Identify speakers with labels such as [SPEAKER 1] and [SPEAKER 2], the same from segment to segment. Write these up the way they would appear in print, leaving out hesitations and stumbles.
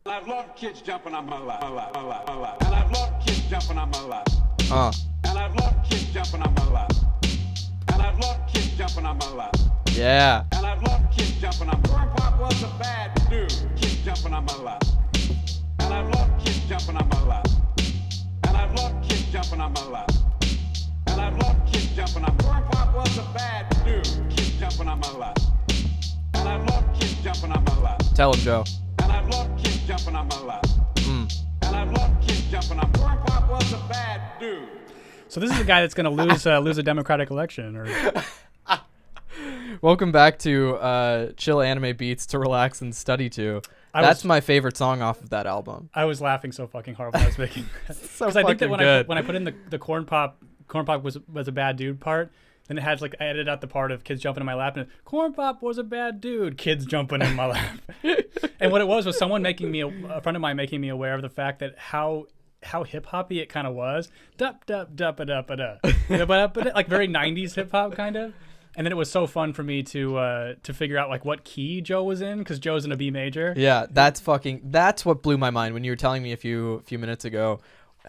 [SPEAKER 1] I've loved kids jumping on my lap, and I've loved kids jumping on my lap, and I've loved kids jumping on my lap, and I've loved kids jumping on my lap.
[SPEAKER 2] Yeah.
[SPEAKER 1] And I've loved kids jumping on my lap. Corn Pop was a bad dude. Kids jumping on my lap. And I've loved kids jumping on my lap. And I've loved kids jumping on my lap. And I've loved kids jumping on my lap. Corn Pop was a bad dude. Kids jumping on my lap. And I've loved kids jumping on my lap.
[SPEAKER 2] Tell him, Joe.
[SPEAKER 1] And I've loved kids jumping on my lap. And I've loved kids jumping on my lap. Corn Pop was a bad dude.
[SPEAKER 3] So this is the guy that's going to lose a Democratic election, or...
[SPEAKER 2] Welcome back to Chill Anime Beats to Relax and Study to. That's my favorite song off of that album.
[SPEAKER 3] I was laughing so fucking hard when I was making that.
[SPEAKER 2] So
[SPEAKER 3] Because I think that when
[SPEAKER 2] good.
[SPEAKER 3] I put in the Corn Pop was a bad dude part, then it had like I edited out the part of kids jumping in my lap and Corn Pop was a bad dude, kids jumping in my lap. And what it was someone a friend of mine making me aware of the fact that how hip hoppy it kind of was. Dup dup dup a dup a da. Like very 90s hip hop kind of. And then it was so fun for me to figure out like what key Joe was in, because Joe's in a B major.
[SPEAKER 2] Yeah, that's what blew my mind when you were telling me a few minutes ago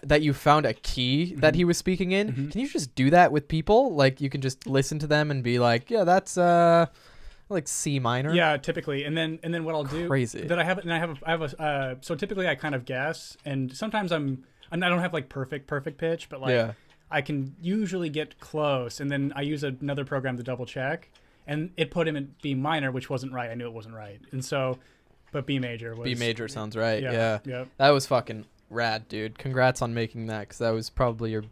[SPEAKER 2] that you found a key that he was speaking in. Mm-hmm. Can you just do that with people? Like you can just listen to them and be like, yeah, that's like C minor.
[SPEAKER 3] Yeah, typically. And then what I'll do
[SPEAKER 2] Crazy.
[SPEAKER 3] That I have a so typically I kind of guess, and sometimes I don't have like perfect pitch, but like
[SPEAKER 2] yeah.
[SPEAKER 3] I can usually get close, and then I use another program to double check, and it put him in B minor, which wasn't right. I knew it wasn't right, and so, but B major was.
[SPEAKER 2] B major sounds right. Yeah.
[SPEAKER 3] Yep.
[SPEAKER 2] That was fucking rad, dude. Congrats on making that, because that was probably your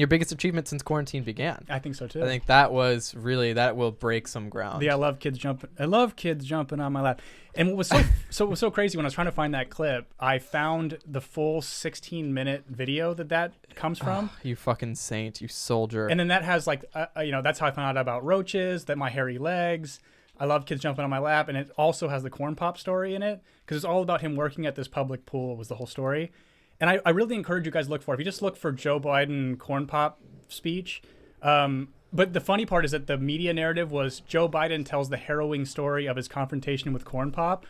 [SPEAKER 2] biggest achievement since quarantine began.
[SPEAKER 3] I think so too.
[SPEAKER 2] I think that will break some ground.
[SPEAKER 3] Yeah, I love kids jumping on my lap. And what was so crazy when I was trying to find that clip, I found the full 16-minute video that comes from.
[SPEAKER 2] You fucking saint, you soldier.
[SPEAKER 3] And then that has like, that's how I found out about roaches, that my hairy legs. I love kids jumping on my lap, and it also has the Corn Pop story in it, because it's all about him working at this public pool was the whole story. And I really encourage you guys to look for it. If you just look for Joe Biden Corn Pop speech. But the funny part is that the media narrative was Joe Biden tells the harrowing story of his confrontation with Corn Pop,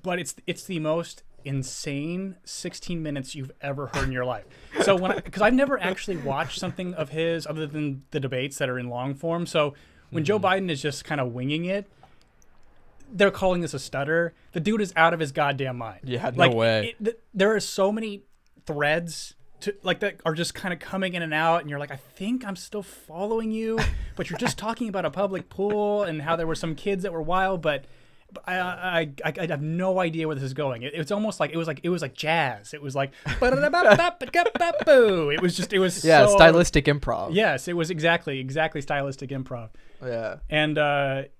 [SPEAKER 3] but it's the most insane 16 minutes you've ever heard in your life. So because I've never actually watched something of his other than the debates that are in long form. So when Joe Biden is just kind of winging it, they're calling this a stutter. The dude is out of his goddamn mind.
[SPEAKER 2] Yeah, no way.
[SPEAKER 3] There are so many threads that are just kind of coming in and out, and you're like, I think I'm still following you, but you're just talking about a public pool and how there were some kids that were wild, but I have no idea where this is going. It's almost like it was like jazz. It was like it was
[SPEAKER 2] stylistic improv.
[SPEAKER 3] Yes, it was exactly stylistic improv.
[SPEAKER 2] Yeah,
[SPEAKER 3] and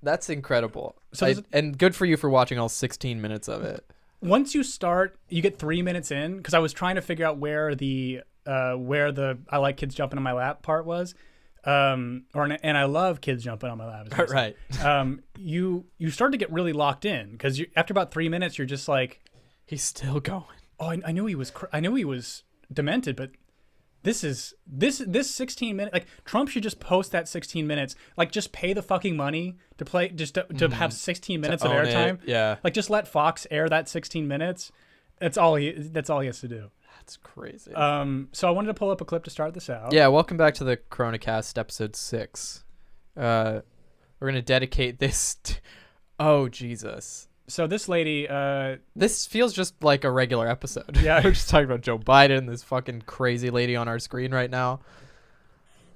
[SPEAKER 2] that's incredible.
[SPEAKER 3] So
[SPEAKER 2] and good for you for watching all 16 minutes of it.
[SPEAKER 3] Once you start, you get 3 minutes in, because I was trying to figure out where the I like kids jumping on my lap part was, and I love kids jumping on my lap.
[SPEAKER 2] Right.
[SPEAKER 3] You start to get really locked in, because after about 3 minutes, you're just like,
[SPEAKER 2] he's still going.
[SPEAKER 3] Oh, I knew he was demented, but this 16 minutes, like Trump should just post that 16 minutes, like just pay the fucking money to play, just to have 16 minutes of airtime.
[SPEAKER 2] Yeah.
[SPEAKER 3] Like just let Fox air that 16 minutes. That's all he has to do.
[SPEAKER 2] That's crazy.
[SPEAKER 3] So I wanted to pull up a clip to start this out.
[SPEAKER 2] Yeah, welcome back to the CoronaCast episode 6. We're going to dedicate this oh, Jesus.
[SPEAKER 3] So this lady...
[SPEAKER 2] this feels just like a regular episode.
[SPEAKER 3] Yeah.
[SPEAKER 2] We're just talking about Joe Biden, this fucking crazy lady on our screen right now.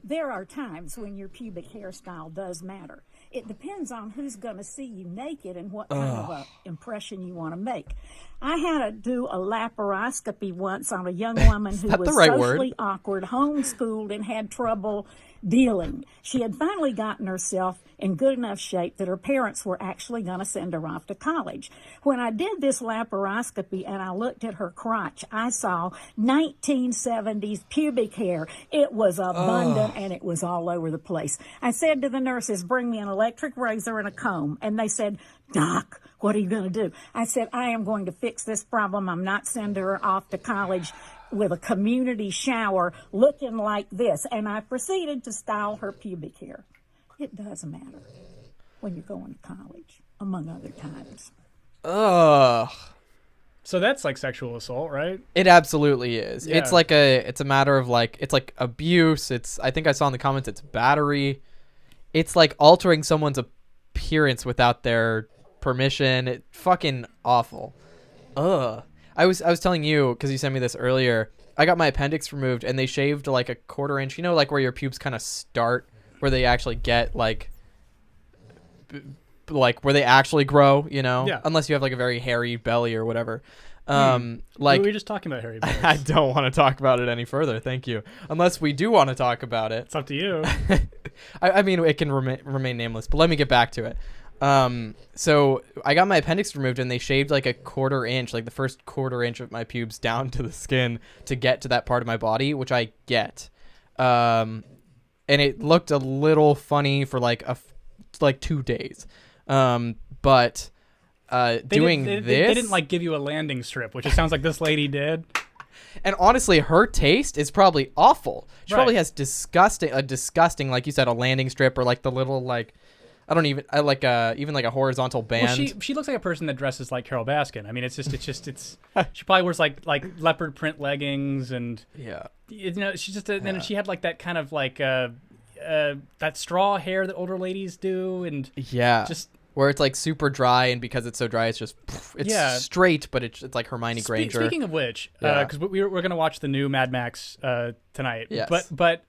[SPEAKER 4] There are times when your pubic hairstyle does matter. It depends on who's going to see you naked and what kind of a impression you want to make. I had to do a laparoscopy once on a young woman who was socially awkward, homeschooled, and had trouble dealing. She had finally gotten herself in good enough shape that her parents were actually going to send her off to college. When I did this laparoscopy and I looked at her crotch, I saw 1970s pubic hair. It was abundant and it was all over the place. I said to the nurses, bring me an electric razor and a comb. And they said, Doc, what are you going to do? I said, I am going to fix this problem. I'm not sending her off to college with a community shower looking like this. And I proceeded to style her pubic hair. It does does matter when you're going to college, among other times.
[SPEAKER 2] Ugh.
[SPEAKER 3] So that's like sexual assault, right?
[SPEAKER 2] It absolutely is.
[SPEAKER 3] Yeah.
[SPEAKER 2] It's a matter of like, it's like abuse. I think I saw in the comments, it's battery. It's like altering someone's appearance without their permission. It fucking awful. Ugh. I was telling you, because you sent me this earlier, I got my appendix removed and they shaved like a 1/4 inch, like where your pubes kind of start, where they actually get like where they actually grow,
[SPEAKER 3] Yeah.
[SPEAKER 2] unless you have like a very hairy belly or whatever.
[SPEAKER 3] We
[SPEAKER 2] Like
[SPEAKER 3] were just talking about Harry Bells.
[SPEAKER 2] I don't want to talk about it any further. Thank you. Unless we do want to talk about it.
[SPEAKER 3] It's up to you.
[SPEAKER 2] I mean, it can remain nameless, but let me get back to it. So I got my appendix removed and they shaved like a 1/4 inch, like the first 1/4 inch of my pubes down to the skin to get to that part of my body, which I get. And it looked a little funny for like 2 days. But
[SPEAKER 3] They
[SPEAKER 2] doing
[SPEAKER 3] didn't,
[SPEAKER 2] this,
[SPEAKER 3] they didn't like give you a landing strip, which it sounds like this lady did.
[SPEAKER 2] and honestly, her taste is probably awful. She
[SPEAKER 3] Right.
[SPEAKER 2] probably has disgusting, like you said, a landing strip or like the little like, even like a horizontal band.
[SPEAKER 3] Well, she looks like a person that dresses like Carol Baskin. I mean, it's she probably wears like leopard print leggings and
[SPEAKER 2] Yeah.
[SPEAKER 3] she's just and she had like that kind of like that straw hair that older ladies do and
[SPEAKER 2] Yeah.
[SPEAKER 3] just
[SPEAKER 2] where it's like super dry, and because it's so dry, it's just it's straight, but it's like Hermione Granger.
[SPEAKER 3] Speaking of which,
[SPEAKER 2] Yeah.
[SPEAKER 3] because we're gonna watch the new Mad Max tonight.
[SPEAKER 2] Yes.
[SPEAKER 3] But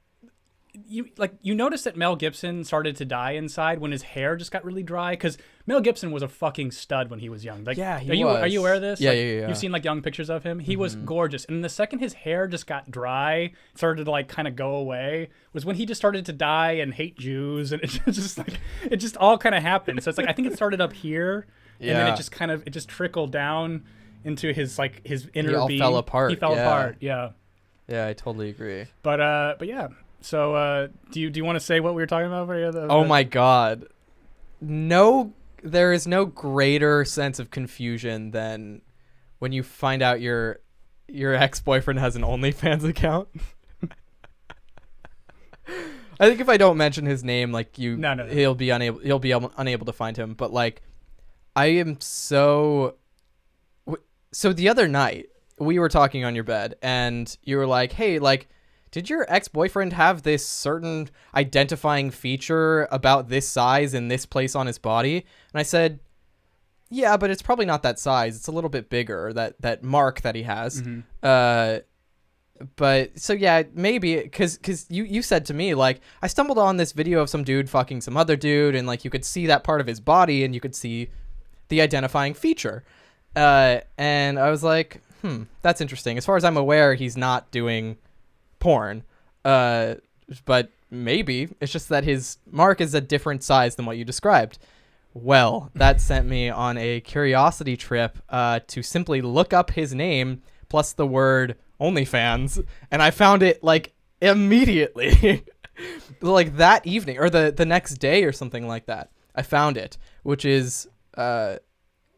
[SPEAKER 3] you noticed that Mel Gibson started to die inside when his hair just got really dry, because Mel Gibson was a fucking stud when he was young. Like,
[SPEAKER 2] Yeah, he
[SPEAKER 3] are
[SPEAKER 2] was.
[SPEAKER 3] you aware of this?
[SPEAKER 2] Yeah,
[SPEAKER 3] Like,
[SPEAKER 2] yeah.
[SPEAKER 3] You've seen like young pictures of him. He was gorgeous, and the second his hair just got dry, started to like kind of go away, was when he just started to die and hate Jews, and it just all kind of happened. So it's like I think it started up here, and then
[SPEAKER 2] Yeah.
[SPEAKER 3] it just trickled down into his inner
[SPEAKER 2] all
[SPEAKER 3] being.
[SPEAKER 2] fell apart,
[SPEAKER 3] He fell
[SPEAKER 2] yeah.
[SPEAKER 3] apart. Yeah.
[SPEAKER 2] Yeah, I totally agree.
[SPEAKER 3] But yeah. So do you want to say what we were talking about?
[SPEAKER 2] Oh my God. There is no greater sense of confusion than when you find out your ex-boyfriend has an OnlyFans account. I think if I don't mention his name, like
[SPEAKER 3] No.
[SPEAKER 2] he'll be unable to find him. But like, I am so the other night we were talking on your bed and you were like, hey, like, did your ex-boyfriend have this certain identifying feature about this size in this place on his body? And I said, yeah, but it's probably not that size. It's a little bit bigger, that mark that he has. But so yeah, maybe because you said to me, like, I stumbled on this video of some dude fucking some other dude, and like you could see that part of his body and you could see the identifying feature. And I was like, that's interesting. As far as I'm aware, he's not doing porn. But maybe it's just that his mark is a different size than what you described. Well, that sent me on a curiosity trip to simply look up his name plus the word OnlyFans, and I found it like immediately. Like that evening or the next day or something like that. I found it, which is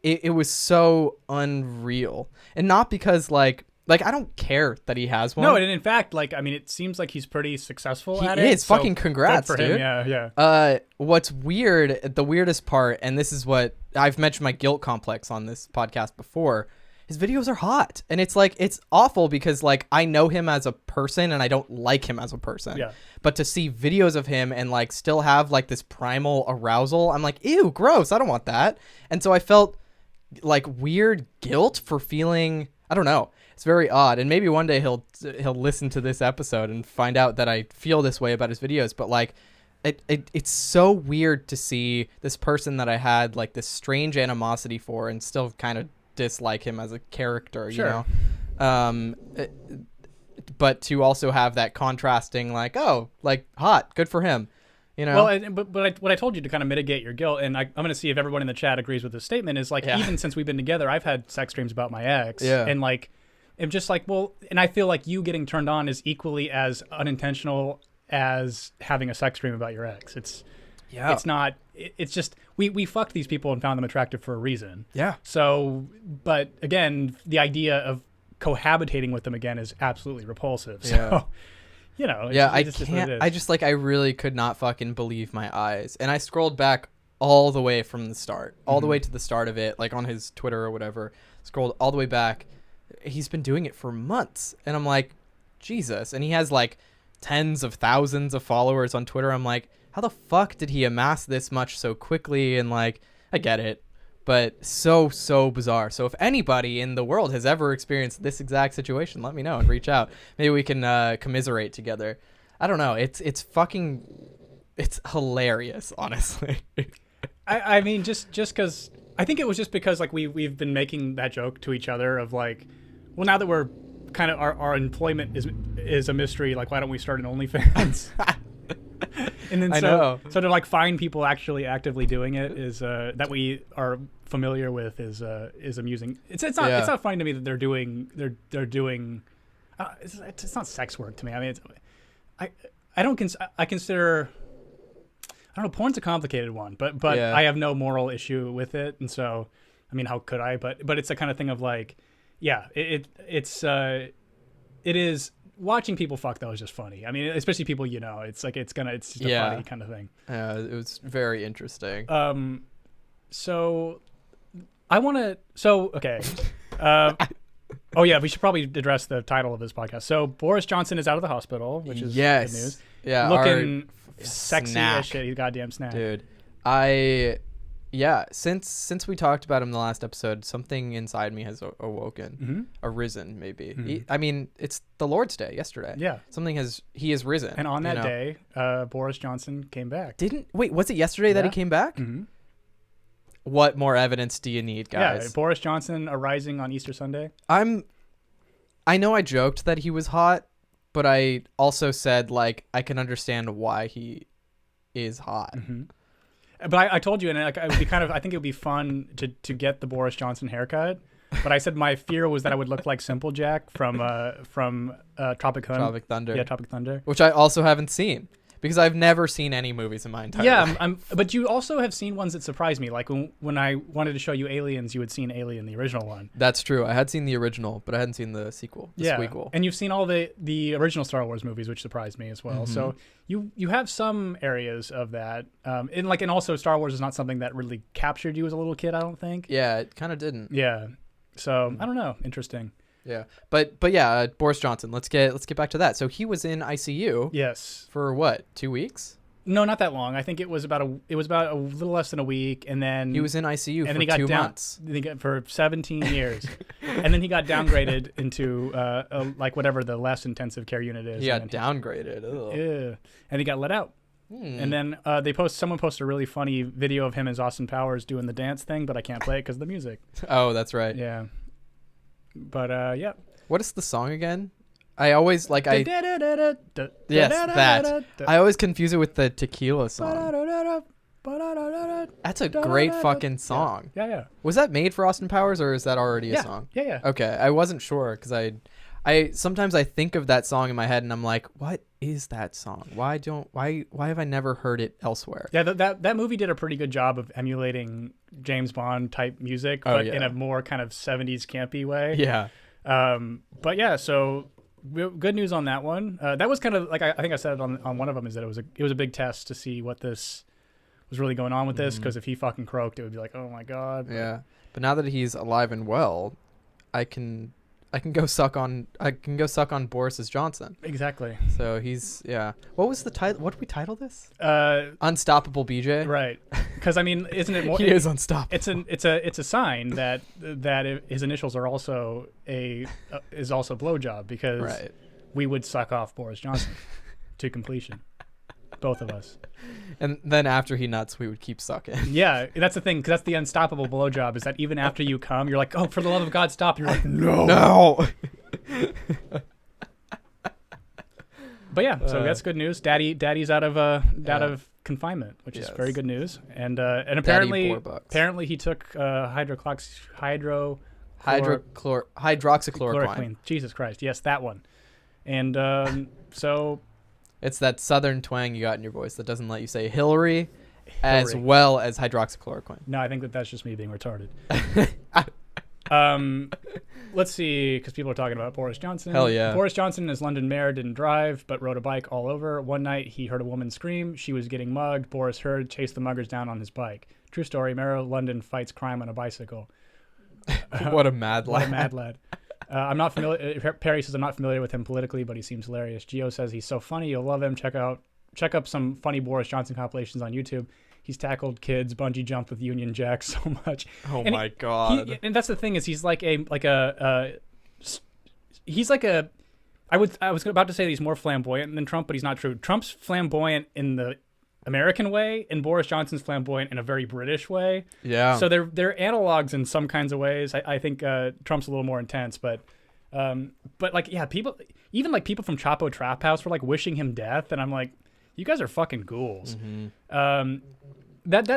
[SPEAKER 2] it was so unreal. And not because like I don't care that he has one.
[SPEAKER 3] No, and in fact, like, I mean, it seems like he's pretty successful at it.
[SPEAKER 2] He is.
[SPEAKER 3] so
[SPEAKER 2] Fucking congrats,
[SPEAKER 3] good for
[SPEAKER 2] dude.
[SPEAKER 3] him. Yeah.
[SPEAKER 2] What's weird, the weirdest part, and this is what I've mentioned my guilt complex on this podcast before, his videos are hot. And it's like, it's awful because like I know him as a person and I don't like him as a person.
[SPEAKER 3] Yeah.
[SPEAKER 2] But to see videos of him and like still have like this primal arousal, I'm like, ew, gross. I don't want that. And so I felt like weird guilt for feeling, I don't know. It's very odd, and maybe one day he'll listen to this episode and find out that I feel this way about his videos. But like, it's so weird to see this person that I had like this strange animosity for, and still kind of dislike him as a character,
[SPEAKER 3] Sure.
[SPEAKER 2] you know. But to also have that contrasting, like, oh, like hot, good for him, you know.
[SPEAKER 3] Well, what I told you to kind of mitigate your guilt, and I'm going to see if everyone in the chat agrees with this statement, is like, even since we've been together, I've had sex dreams about my ex, and like. I'm just like, well, and I feel like you getting turned on is equally as unintentional as having a sex dream about your ex. It's not, it's just, we fucked these people and found them attractive for a reason.
[SPEAKER 2] Yeah.
[SPEAKER 3] So, but again, the idea of cohabitating with them again is absolutely repulsive. So, you know.
[SPEAKER 2] Yeah,
[SPEAKER 3] it just is what it is.
[SPEAKER 2] I just like I really could not fucking believe my eyes, and I scrolled back all the way from the start, all the way to the start of it, like on his Twitter or whatever. Scrolled all the way back. He's been doing it for months, and I'm like, Jesus. And he has like tens of thousands of followers on Twitter. I'm like, how the fuck did he amass this much so quickly? And like, I get it, but so bizarre. So if anybody in the world has ever experienced this exact situation, let me know and reach out. Maybe we can commiserate together. I don't know. It's hilarious, honestly.
[SPEAKER 3] I mean, just because I think it was just because like we've been making that joke to each other of like, well, now that we're kind of our employment is a mystery, like why don't we start an OnlyFans? And then so to like find people actually actively doing it is that we are familiar with is amusing. It's not funny to me that they're doing it's not sex work to me. I mean, I consider. I don't know. Porn's a complicated one, but I have no moral issue with it, and so, I mean, how could I? But it's the kind of thing of like, yeah, it is watching people fuck though is just funny. I mean, especially people you know. It's like it's just a funny kind of thing.
[SPEAKER 2] Yeah, it was very interesting.
[SPEAKER 3] So I want to. So okay. Oh yeah, we should probably address the title of this podcast. So Boris Johnson is out of the hospital, which is good news.
[SPEAKER 2] Yeah,
[SPEAKER 3] looking sexy as shit. He's goddamn snack.
[SPEAKER 2] Dude, since we talked about him the last episode, something inside me has awoken, arisen maybe. I mean, it's the Lord's Day yesterday.
[SPEAKER 3] Yeah.
[SPEAKER 2] He has risen.
[SPEAKER 3] And on that day, Boris Johnson came back.
[SPEAKER 2] Was it yesterday that he came back? Mm-hmm. What more evidence do you need, guys?
[SPEAKER 3] Yeah, Boris Johnson arising on Easter Sunday.
[SPEAKER 2] I know I joked that he was hot, but I also said, like, I can understand why he is hot.
[SPEAKER 3] Mm-hmm. But I told you, and like, it would be I think it would be fun to get the Boris Johnson haircut. But I said my fear was that I would look like Simple Jack from Tropic Thunder. Yeah, Tropic Thunder.
[SPEAKER 2] Which I also haven't seen. Because I've never seen any movies in my entire life.
[SPEAKER 3] But you also have seen ones that surprised me. Like when I wanted to show you Aliens, you had seen Alien, the original one.
[SPEAKER 2] That's true. I had seen the original, but I hadn't seen the sequel. Squeakquel.
[SPEAKER 3] And you've seen all the original Star Wars movies, which surprised me as well. Mm-hmm. So you have some areas of that. And also Star Wars is not something that really captured you as a little kid, I don't think.
[SPEAKER 2] Yeah, it kind of didn't.
[SPEAKER 3] Yeah. So I don't know. Interesting.
[SPEAKER 2] Yeah, but yeah, Boris Johnson. Let's get back to that. So he was in ICU.
[SPEAKER 3] Yes.
[SPEAKER 2] For what? 2 weeks?
[SPEAKER 3] No, not that long. I think it was about a little less than a week, and then
[SPEAKER 2] he was in ICU for
[SPEAKER 3] he got
[SPEAKER 2] 2 months.
[SPEAKER 3] For 17 years, and then he got downgraded into like whatever the less intensive care unit is.
[SPEAKER 2] He got downgraded.
[SPEAKER 3] Yeah, and he got let out. And then someone posted a really funny video of him as Austin Powers doing the dance thing, but I can't play it because of the music.
[SPEAKER 2] Oh, that's right.
[SPEAKER 3] Yeah. But yeah.
[SPEAKER 2] What is the song again? I always yes, that. I always confuse it with the Tequila song. That's a great fucking song.
[SPEAKER 3] Yeah.
[SPEAKER 2] Was that made for Austin Powers or is that already a song?
[SPEAKER 3] Yeah.
[SPEAKER 2] Okay, I wasn't sure because I sometimes I think of that song in my head and I'm like, what is that song? Why have I never heard it elsewhere?
[SPEAKER 3] Yeah, that movie did a pretty good job of emulating James Bond type music, but in a more kind of 70s campy way.
[SPEAKER 2] Yeah.
[SPEAKER 3] But yeah, so good news on that one. That was kind of like I think I said it on one of them is that it was a big test to see what this was really going on with this, because if he fucking croaked, it would be like, oh my god.
[SPEAKER 2] Yeah. But now that he's alive and well, I can go suck on Boris's Johnson.
[SPEAKER 3] Exactly.
[SPEAKER 2] So he's What was the title? What did we title this? Unstoppable BJ.
[SPEAKER 3] Right. Because I mean, isn't it more?
[SPEAKER 2] He is unstoppable.
[SPEAKER 3] It's a sign that his initials are also is also blowjob, because we would suck off Boris Johnson to completion, both of us.
[SPEAKER 2] And then after he nuts, we would keep sucking.
[SPEAKER 3] Yeah, that's the thing, because that's the unstoppable blowjob, is that even after you come, you're like, oh, for the love of God, stop. You're like, no. But yeah, so that's good news. Daddy's out of confinement, which is very good news. And apparently he took hydroxychloroquine. Jesus Christ, yes, that one. And so.
[SPEAKER 2] It's that southern twang you got in your voice that doesn't let you say Hillary. As well as hydroxychloroquine.
[SPEAKER 3] No, I think that's just me being retarded. Let's see, because people are talking about Boris Johnson.
[SPEAKER 2] Hell yeah.
[SPEAKER 3] Boris Johnson, as London mayor, didn't drive, but rode a bike all over. One night, he heard a woman scream. She was getting mugged. Boris heard, chased the muggers down on his bike. True story. Mayor of London fights crime on a bicycle.
[SPEAKER 2] What a mad lad.
[SPEAKER 3] What a mad lad. I'm not familiar. Perry says I'm not familiar with him politically, but he seems hilarious. Gio says he's so funny. You'll love him. Check up some funny Boris Johnson compilations on YouTube. He's tackled kids, bungee jumped with Union Jack so much.
[SPEAKER 2] Oh
[SPEAKER 3] and
[SPEAKER 2] my God.
[SPEAKER 3] And that's the thing is he's like I was about to say that he's more flamboyant than Trump, but he's not true. Trump's flamboyant in the American way, and Boris Johnson's flamboyant in a very British way.
[SPEAKER 2] Yeah.
[SPEAKER 3] So they're analogs in some kinds of ways. I think Trump's a little more intense, but like yeah, people from Chapo Trap House were like wishing him death, and I'm like, you guys are fucking ghouls.
[SPEAKER 2] Mm-hmm.
[SPEAKER 3] That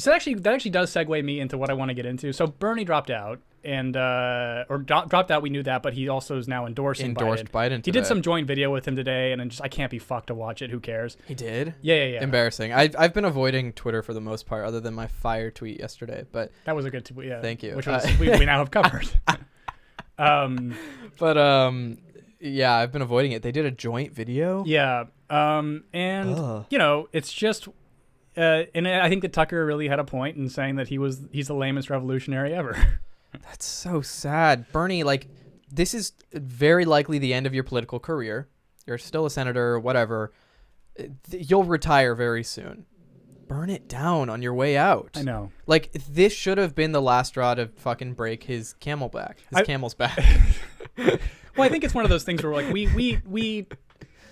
[SPEAKER 3] actually does segue me into what I want to get into. So Bernie dropped out and dropped out. We knew that, but he also is now endorsed
[SPEAKER 2] Biden
[SPEAKER 3] He did some joint video with him today, and I can't be fucked to watch it. Who cares?
[SPEAKER 2] He did?
[SPEAKER 3] Yeah.
[SPEAKER 2] Embarrassing. I've been avoiding Twitter for the most part, other than my fire tweet yesterday. But
[SPEAKER 3] that was a good tweet. Yeah.
[SPEAKER 2] Thank you.
[SPEAKER 3] Which was, we now have covered.
[SPEAKER 2] Yeah, I've been avoiding it. They did a joint video.
[SPEAKER 3] Yeah. It's just. And I think that Tucker really had a point in saying that he's the lamest revolutionary ever.
[SPEAKER 2] That's so sad. Bernie, like, this is very likely the end of your political career. You're still a senator, whatever. You'll retire very soon. Burn it down on your way out.
[SPEAKER 3] I know.
[SPEAKER 2] Like, this should have been the last straw to fucking break his camel's back.
[SPEAKER 3] Well, I think it's one of those things where like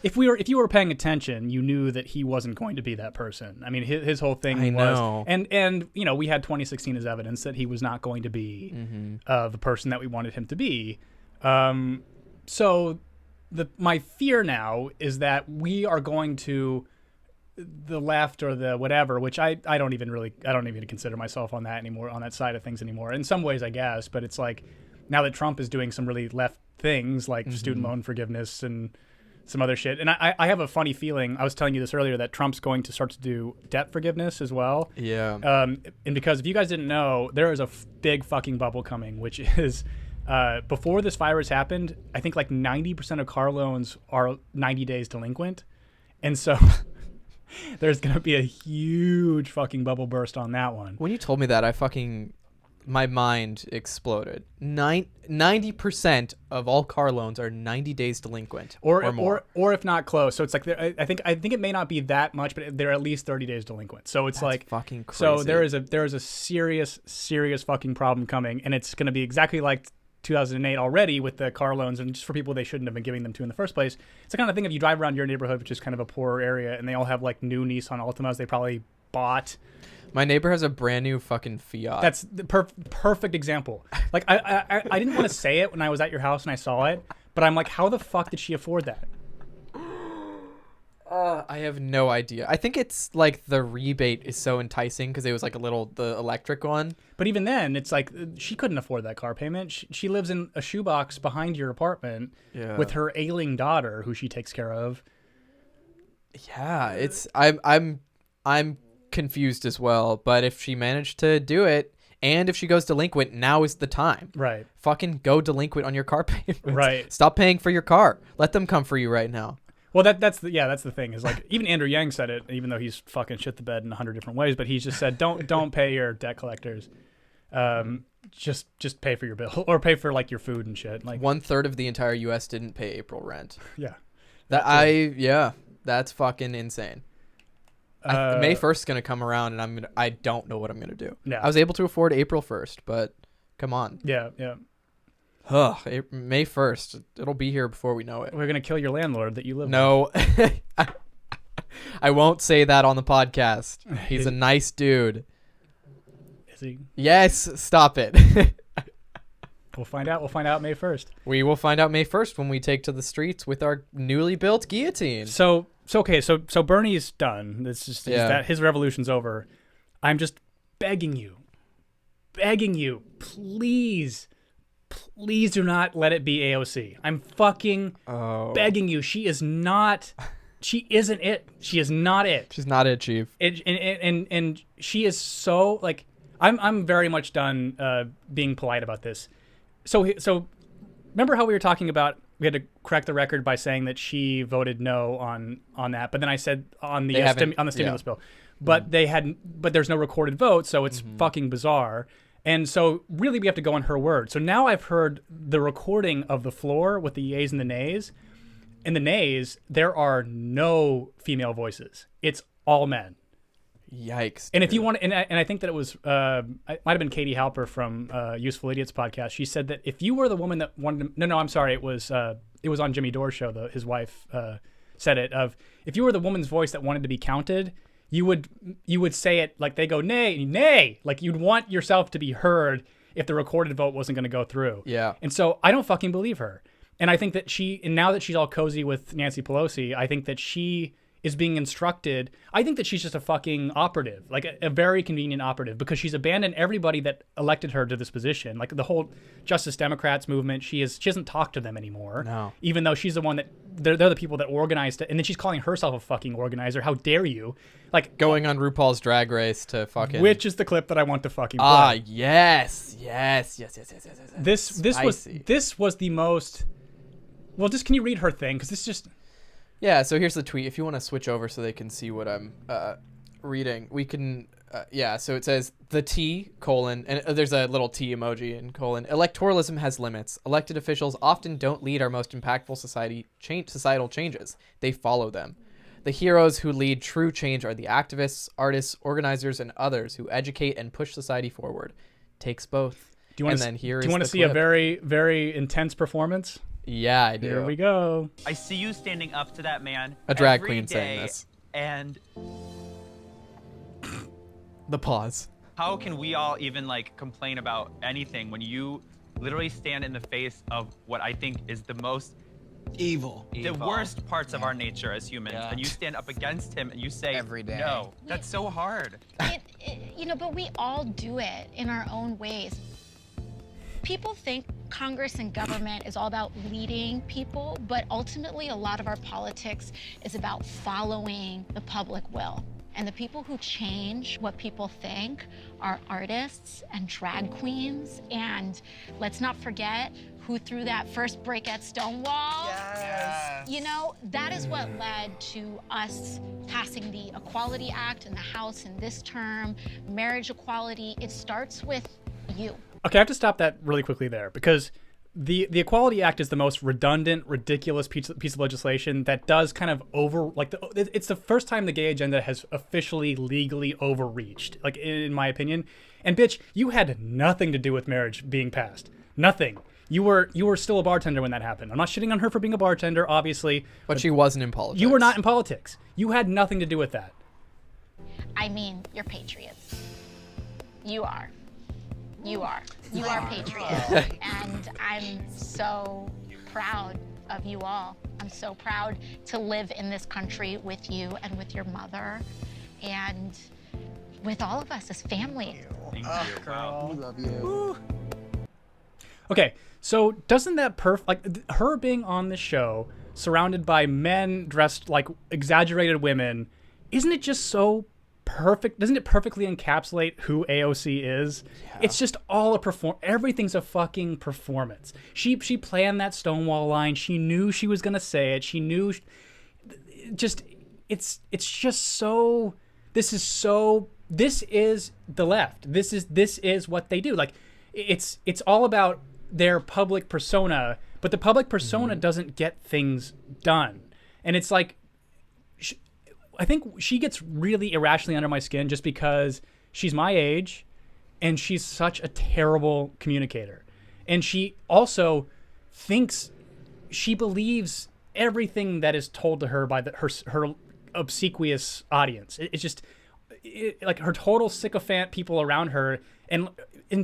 [SPEAKER 3] if you were paying attention, you knew that he wasn't going to be that person. I mean, his whole thing was, and we had 2016 as evidence that he was not going to be the person that we wanted him to be. So my fear now is that we are going to the left or the whatever, which I don't even consider myself on that anymore, on that side of things anymore. In some ways, I guess, but it's like now that Trump is doing some really left things like student loan forgiveness and some other shit. And I have a funny feeling, I was telling you this earlier, that Trump's going to start to do debt forgiveness as well.
[SPEAKER 2] Yeah.
[SPEAKER 3] And because if you guys didn't know, there is a big fucking bubble coming, which is before this virus happened, I think like 90% of car loans are 90 days delinquent. And so there's going to be a huge fucking bubble burst on that one.
[SPEAKER 2] When you told me that, my mind exploded. 90% of all car loans are 90 days delinquent or more.
[SPEAKER 3] Or if not close. So it's like I think it may not be that much, but they're at least 30 days delinquent. So it's like
[SPEAKER 2] fucking crazy.
[SPEAKER 3] So there is a serious fucking problem coming, and it's going to be exactly like 2008 already with the car loans, and just for people they shouldn't have been giving them to in the first place. It's the kind of thing if you drive around your neighborhood, which is kind of a poorer area, and they all have like new Nissan Altimas they probably bought.
[SPEAKER 2] My neighbor has a brand new fucking Fiat.
[SPEAKER 3] That's the perfect example. Like I didn't want to say it when I was at your house and I saw it, but I'm like, how the fuck did she afford that?
[SPEAKER 2] I have no idea. I think it's like the rebate is so enticing because it was like the electric one.
[SPEAKER 3] But even then, it's like she couldn't afford that car payment. She lives in a shoebox behind your apartment with her ailing daughter who she takes care of.
[SPEAKER 2] Yeah, I'm confused as well, but if she managed to do it and if she goes delinquent, now is the time.
[SPEAKER 3] Right.
[SPEAKER 2] Fucking go delinquent on your car payments.
[SPEAKER 3] Right.
[SPEAKER 2] Stop paying for your car. Let them come for you right now.
[SPEAKER 3] Well, that's the thing is like even Andrew Yang said it, even though he's fucking shit the bed in 100 different ways, but he's just said don't pay your debt collectors. Just pay for your bill or pay for like your food and shit. Like 1/3
[SPEAKER 2] of the entire U.S. didn't pay April rent.
[SPEAKER 3] Yeah.
[SPEAKER 2] That's fucking insane. May 1st is gonna come around, and I don't know what I'm gonna do.
[SPEAKER 3] Yeah.
[SPEAKER 2] I was able to afford April 1st, but come on.
[SPEAKER 3] Yeah.
[SPEAKER 2] May 1st, it'll be here before we know it.
[SPEAKER 3] We're gonna kill your landlord that you live with.
[SPEAKER 2] No, I won't say that on the podcast. He's a nice dude.
[SPEAKER 3] Is he?
[SPEAKER 2] Yes, stop it.
[SPEAKER 3] We'll find out. We'll find out May 1st.
[SPEAKER 2] We will find out May 1st when we take to the streets with our newly built guillotine.
[SPEAKER 3] So Bernie's done. It's just that his revolution's over. I'm just begging you, please do not let it be AOC. I'm fucking begging you. She isn't it. She is not it.
[SPEAKER 2] She's not it, Chief.
[SPEAKER 3] And she is so like, I'm very much done being polite about this. So remember how we were talking about we had to correct the record by saying that she voted no on that, but then I said on the stimulus bill, but but there's no recorded vote, so it's fucking bizarre. And so really we have to go on her word. So now I've heard the recording of the floor with the yeas and the nays. In the nays, there are no female voices. It's all men.
[SPEAKER 2] Yikes.
[SPEAKER 3] And if you want, and I think that it was, it might have been Katie Halper from Useful Idiots podcast. She said that if you were the woman that wanted to, I'm sorry, it was on Jimmy Dore's show. His wife said it of if you were the woman's voice that wanted to be counted, you would say it like they go nay, nay, like you'd want yourself to be heard if the recorded vote wasn't going to go through.
[SPEAKER 2] Yeah.
[SPEAKER 3] And so I don't fucking believe her. And I think that now that she's all cozy with Nancy Pelosi, I think that she is being instructed. I think that she's just a fucking operative, like a very convenient operative, because she's abandoned everybody that elected her to this position. Like the whole Justice Democrats movement, she hasn't talked to them anymore.
[SPEAKER 2] No.
[SPEAKER 3] Even though she's the one that they're the people that organized it, and then she's calling herself a fucking organizer. How dare you? Like
[SPEAKER 2] going on RuPaul's Drag Race to fucking.
[SPEAKER 3] Which is the clip that I want to fucking play.
[SPEAKER 2] Ah, yes.
[SPEAKER 3] This was the most. Well, can you read her thing? Because this just.
[SPEAKER 2] Yeah, so here's the tweet. If you want to switch over so they can see what I'm reading, we can. So it says the T : and there's a little T emoji in : electoralism has limits. Elected officials often don't lead our most impactful societal changes. They follow them. The heroes who lead true change are the activists, artists, organizers, and others who educate and push society forward. Takes both.
[SPEAKER 3] Do you want to see a very, very intense performance?
[SPEAKER 2] Yeah, I do.
[SPEAKER 3] Here we go.
[SPEAKER 5] I see you standing up to that man.
[SPEAKER 2] A drag
[SPEAKER 5] every
[SPEAKER 2] queen
[SPEAKER 5] day,
[SPEAKER 2] saying this.
[SPEAKER 5] And
[SPEAKER 2] the pause.
[SPEAKER 5] How can we all even complain about anything when you literally stand in the face of what I think is the most
[SPEAKER 6] evil,
[SPEAKER 5] the worst parts of our nature as humans, and you stand up against him and you say
[SPEAKER 6] every day.
[SPEAKER 5] No, that's so hard.
[SPEAKER 7] But we all do it in our own ways. People think Congress and government is all about leading people, but ultimately a lot of our politics is about following the public will. And the people who change what people think are artists and drag queens. And let's not forget who threw that first brick at Stonewall.
[SPEAKER 6] Yes.
[SPEAKER 7] That is what led to us passing the Equality Act in the House in this term, marriage equality. It starts with you.
[SPEAKER 3] Okay, I have to stop that really quickly there because the Equality Act is the most redundant, ridiculous piece of legislation that does kind of it's the first time the gay agenda has officially legally overreached, in my opinion. And bitch, you had nothing to do with marriage being passed. Nothing. You were still a bartender when that happened. I'm not shitting on her for being a bartender, obviously.
[SPEAKER 2] But she wasn't in politics.
[SPEAKER 3] You were not in politics. You had nothing to do with that.
[SPEAKER 7] I mean, you're patriots. You are. You are patriots. And I'm so proud of you all. I'm so proud to live in this country with you and with your mother and with all of us as family.
[SPEAKER 5] Thank you.
[SPEAKER 6] Girl, we love you.
[SPEAKER 3] Okay, so doesn't that her being on this show surrounded by men dressed like exaggerated women, isn't it just so perfect? Doesn't it perfectly encapsulate who AOC is? Yeah. It's just all everything's a fucking performance. She planned that Stonewall line. She knew she was gonna say it. She knew it's just so this is the left. This is what they do. It's all about their public persona, but the public persona doesn't get things done. And it's I think she gets really irrationally under my skin just because she's my age and she's such a terrible communicator. And she also she believes everything that is told to her by her obsequious audience. It's just her total sycophant people around her. And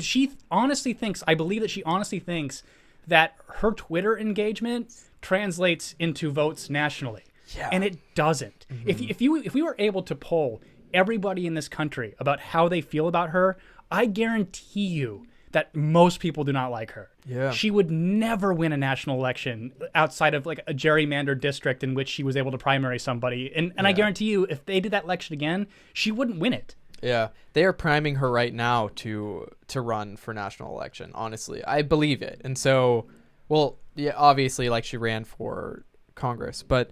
[SPEAKER 3] she honestly thinks, I believe that she honestly thinks that her Twitter engagement translates into votes nationally. Yeah. And it doesn't. Mm-hmm. If we were able to poll everybody in this country about how they feel about her, I guarantee you that most people do not like her.
[SPEAKER 2] Yeah.
[SPEAKER 3] She would never win a national election outside of a gerrymandered district in which she was able to primary somebody. And I guarantee you, if they did that election again, she wouldn't win it.
[SPEAKER 2] Yeah, they are priming her right now to run for national election. Honestly, I believe it. And so, well, yeah, obviously, like she ran for Congress, but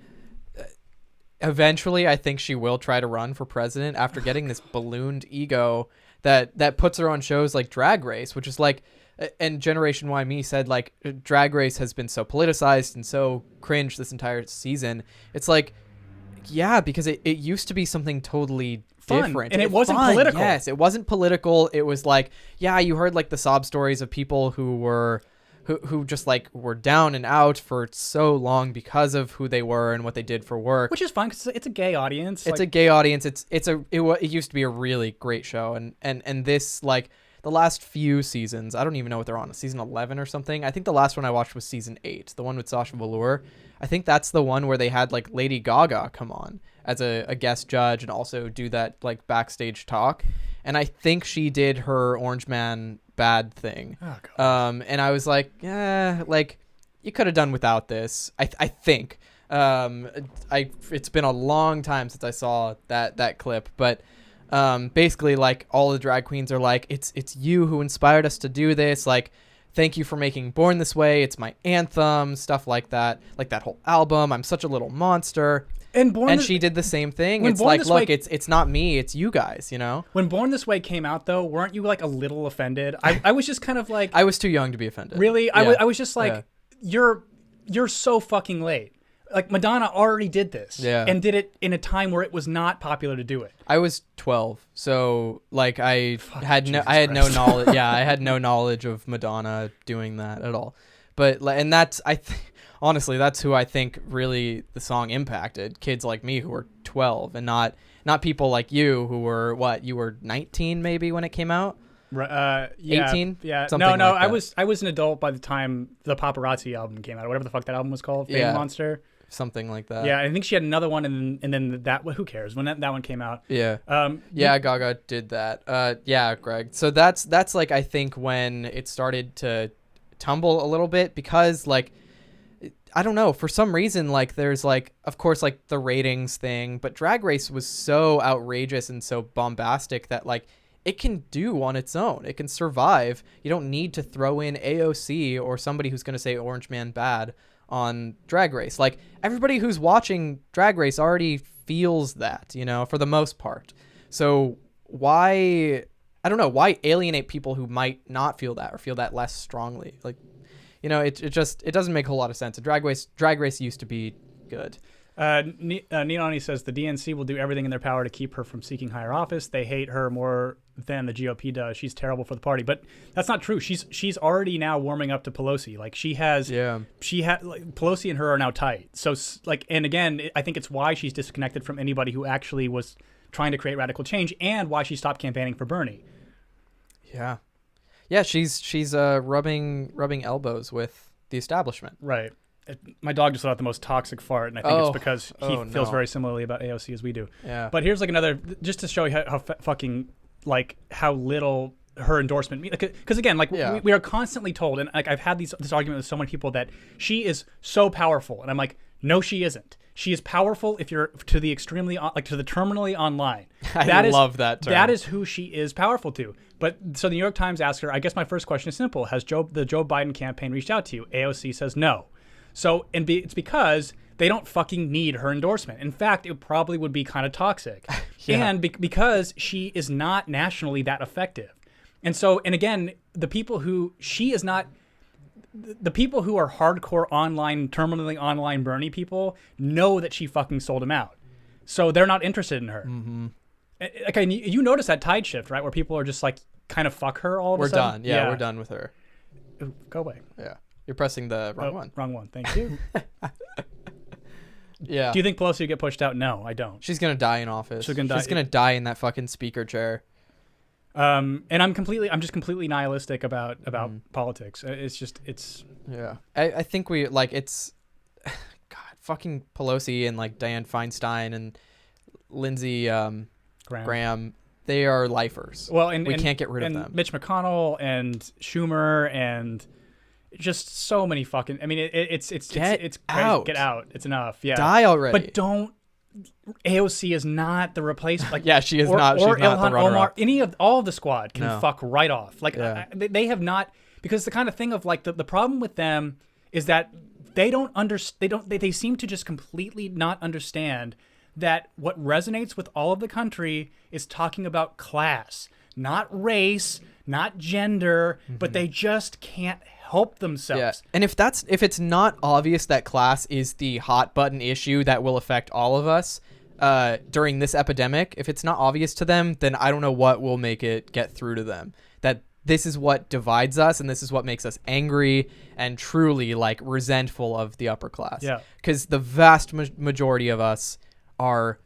[SPEAKER 2] eventually, I think she will try to run for president after getting this ballooned ego that puts her on shows like Drag Race, which is like, and Generation Y Me said like Drag Race has been so politicized and so cringe this entire season. It's like, yeah, because it used to be something totally different.
[SPEAKER 3] And it wasn't political.
[SPEAKER 2] Yes, it wasn't political. It was like, yeah, you heard like the sob stories of people who just like were down and out for so long because of who they were and what they did for work.
[SPEAKER 3] Which is fine because it's a gay audience.
[SPEAKER 2] It's a gay audience. It used to be a really great show, and this, like, the last few seasons, I don't even know what they're on, season 11 or something. I think the last one I watched was season 8, the one with Sasha Velour. I think that's the one where they had like Lady Gaga come on as a guest judge and also do that like backstage talk. And I think she did her Orange Man bad thing.
[SPEAKER 3] Oh, God.
[SPEAKER 2] And I was like, yeah, like you could have done without this. I think. It's been a long time since I saw that clip, but basically like all the drag queens are like, it's you who inspired us to do this. Like, thank you for making Born This Way. It's my anthem, stuff like that. Like that whole album, I'm such a little monster. And she did the same thing. It's like, look, it's not me, it's you guys, you know?
[SPEAKER 3] When Born This Way came out, though, weren't you like a little offended? I was just kind of like...
[SPEAKER 2] I was too young to be offended.
[SPEAKER 3] Really?
[SPEAKER 2] Yeah.
[SPEAKER 3] I was just like, you're so fucking late. Like, Madonna already did this.
[SPEAKER 2] Yeah.
[SPEAKER 3] And did it in a time where it was not popular to do it.
[SPEAKER 2] I was 12, so like I had no knowledge. Yeah, I had no knowledge of Madonna doing that at all. But and that's honestly, that's who I think really the song impacted. Kids like me who were 12 and not people like you who were, what, you were 19 maybe when it came out?
[SPEAKER 3] Yeah,
[SPEAKER 2] 18?
[SPEAKER 3] Yeah.
[SPEAKER 2] Something
[SPEAKER 3] No,
[SPEAKER 2] like that.
[SPEAKER 3] I was an adult by the time the Paparazzi album came out, or whatever the fuck that album was called, Fame
[SPEAKER 2] Yeah.
[SPEAKER 3] Monster.
[SPEAKER 2] Something like that.
[SPEAKER 3] Yeah, I think she had another one, and then that, who cares, when that one came out.
[SPEAKER 2] Yeah.
[SPEAKER 3] Yeah,
[SPEAKER 2] Gaga did that. Yeah, Greg. So that's like, I think when it started to tumble a little bit, because like, I don't know, for some reason, like there's like, of course, like the ratings thing, but Drag Race was so outrageous and so bombastic that like it can do on its own. It can survive. You don't need to throw in AOC or somebody who's going to say Orange Man bad on Drag Race. Like, everybody who's watching Drag Race already feels that, you know, for the most part. So why, I don't know, why alienate people who might not feel that or feel that less strongly? Like, you know, it doesn't make a whole lot of sense. Drag Race used to be good.
[SPEAKER 3] Ninani says the DNC will do everything in their power to keep her from seeking higher office. They hate her more than the GOP does. She's terrible for the party, but that's not true. She's already now warming up to Pelosi. Like like, Pelosi and her are now tight. So like, and again, I think it's why she's disconnected from anybody who actually was trying to create radical change, and why she stopped campaigning for Bernie.
[SPEAKER 2] Yeah, she's rubbing elbows with the establishment.
[SPEAKER 3] Right. My dog just let out the most toxic fart, and I think it's because he feels very similarly about AOC as we do.
[SPEAKER 2] Yeah.
[SPEAKER 3] But here's like another, just to show you how fucking, like, how little her endorsement means. Because again, like, we are constantly told, and like I've had this argument with so many people, that she is so powerful, and I'm like, no, she isn't. She is powerful if you're to the extremely, like, to the terminally online.
[SPEAKER 2] I love that term.
[SPEAKER 3] That is who she is powerful to. But so the New York Times asked her, I guess my first question is simple: has the Joe Biden campaign reached out to you? AOC says no. So, it's because they don't fucking need her endorsement. In fact, it probably would be kind of toxic. And because she is not nationally that effective. And so, and again, the people who are hardcore online, terminally online Bernie people know that she fucking sold him out. So they're not interested in her.
[SPEAKER 2] Mm-hmm.
[SPEAKER 3] Okay, you notice that tide shift, right? Where people are just like, kind of fuck her all of a sudden?
[SPEAKER 2] We're done. Yeah, we're done with her.
[SPEAKER 3] Ooh, go away.
[SPEAKER 2] Yeah. You're pressing the wrong one.
[SPEAKER 3] Wrong one. Thank you.
[SPEAKER 2] Yeah.
[SPEAKER 3] Do you think Pelosi would get pushed out? No, I don't.
[SPEAKER 2] She's gonna die in office.
[SPEAKER 3] She's gonna
[SPEAKER 2] die in that fucking speaker chair.
[SPEAKER 3] And I'm just completely nihilistic about politics.
[SPEAKER 2] Yeah. I think we like it's, God, fucking Pelosi and like Dianne Feinstein and Lindsey Graham. They are lifers.
[SPEAKER 3] Well, and
[SPEAKER 2] we can't get rid of them.
[SPEAKER 3] Mitch McConnell and Schumer and just so many fucking. I mean, it's
[SPEAKER 2] get
[SPEAKER 3] crazy.
[SPEAKER 2] out.
[SPEAKER 3] Get out. It's enough. Yeah.
[SPEAKER 2] Die already.
[SPEAKER 3] But don't AOC is not the replacement. Like,
[SPEAKER 2] Yeah, she is not. She's
[SPEAKER 3] Or
[SPEAKER 2] not the
[SPEAKER 3] Ilhan
[SPEAKER 2] runner-up.
[SPEAKER 3] Omar. All of the squad can
[SPEAKER 2] No.
[SPEAKER 3] fuck right off. Like
[SPEAKER 2] Yeah.
[SPEAKER 3] they have not, because the kind of thing of like the problem with them is that they don't they seem to just completely not understand that what resonates with all of the country is talking about class, not race, not gender, but they just can't help themselves.
[SPEAKER 2] Yeah. And if it's not obvious that class is the hot button issue that will affect all of us during this epidemic, if it's not obvious to them, then I don't know what will make it get through to them. That this is what divides us, and this is what makes us angry and truly like resentful of the upper class.
[SPEAKER 3] Yeah.
[SPEAKER 2] Because the vast majority of us are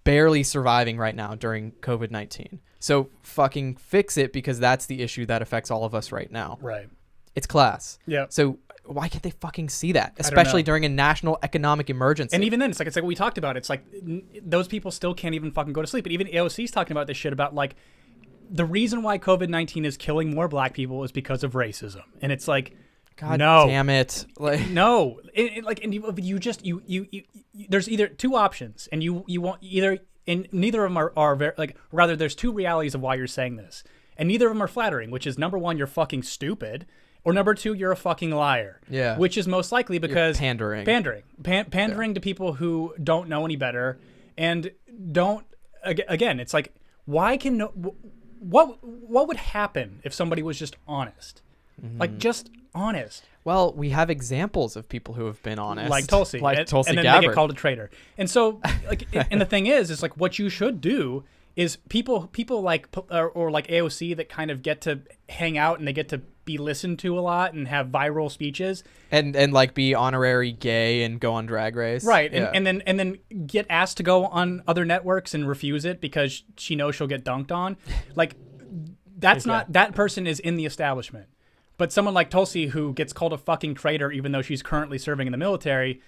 [SPEAKER 2] barely surviving right now during COVID-19. So fucking fix it, because that's the issue that affects all of us right now.
[SPEAKER 3] Right.
[SPEAKER 2] It's class.
[SPEAKER 3] Yeah.
[SPEAKER 2] So why can't they fucking see that? Especially
[SPEAKER 3] know.
[SPEAKER 2] during a national economic emergency.
[SPEAKER 3] And even then, it's like what we talked about. It's like those people still can't even fucking go to sleep. But even AOC's talking about this shit about like the reason why COVID-19 is killing more black people is because of racism. And it's like,
[SPEAKER 2] God
[SPEAKER 3] no,
[SPEAKER 2] damn it. Like,
[SPEAKER 3] no. There's either two options, and you want either, and neither of them are very, like, rather there's two realities of why you're saying this. And neither of them are flattering, which is number one, you're fucking stupid. Or number two, you're a fucking liar.
[SPEAKER 2] Yeah.
[SPEAKER 3] Which is most likely because
[SPEAKER 2] pandering.
[SPEAKER 3] Pandering to people who don't know any better and don't. Again, it's like, why can no? What would happen if somebody was just honest? Like, just honest.
[SPEAKER 2] well, we have examples of people who have been honest.
[SPEAKER 3] Like Tulsi.
[SPEAKER 2] Like Tulsi
[SPEAKER 3] and then
[SPEAKER 2] Gabbard.
[SPEAKER 3] they get called a traitor. And so, like, and the thing is like, what you should do is people like or like AOC that kind of get to hang out and they get to be listened to a lot and have viral speeches
[SPEAKER 2] and like be honorary gay and go on Drag Race.
[SPEAKER 3] right
[SPEAKER 2] Yeah.
[SPEAKER 3] and then get asked to go on other networks and refuse it because she knows she'll get dunked on. Like, that's not, that person is in the establishment. But someone like Tulsi, who gets called a fucking traitor even though she's currently serving in the military,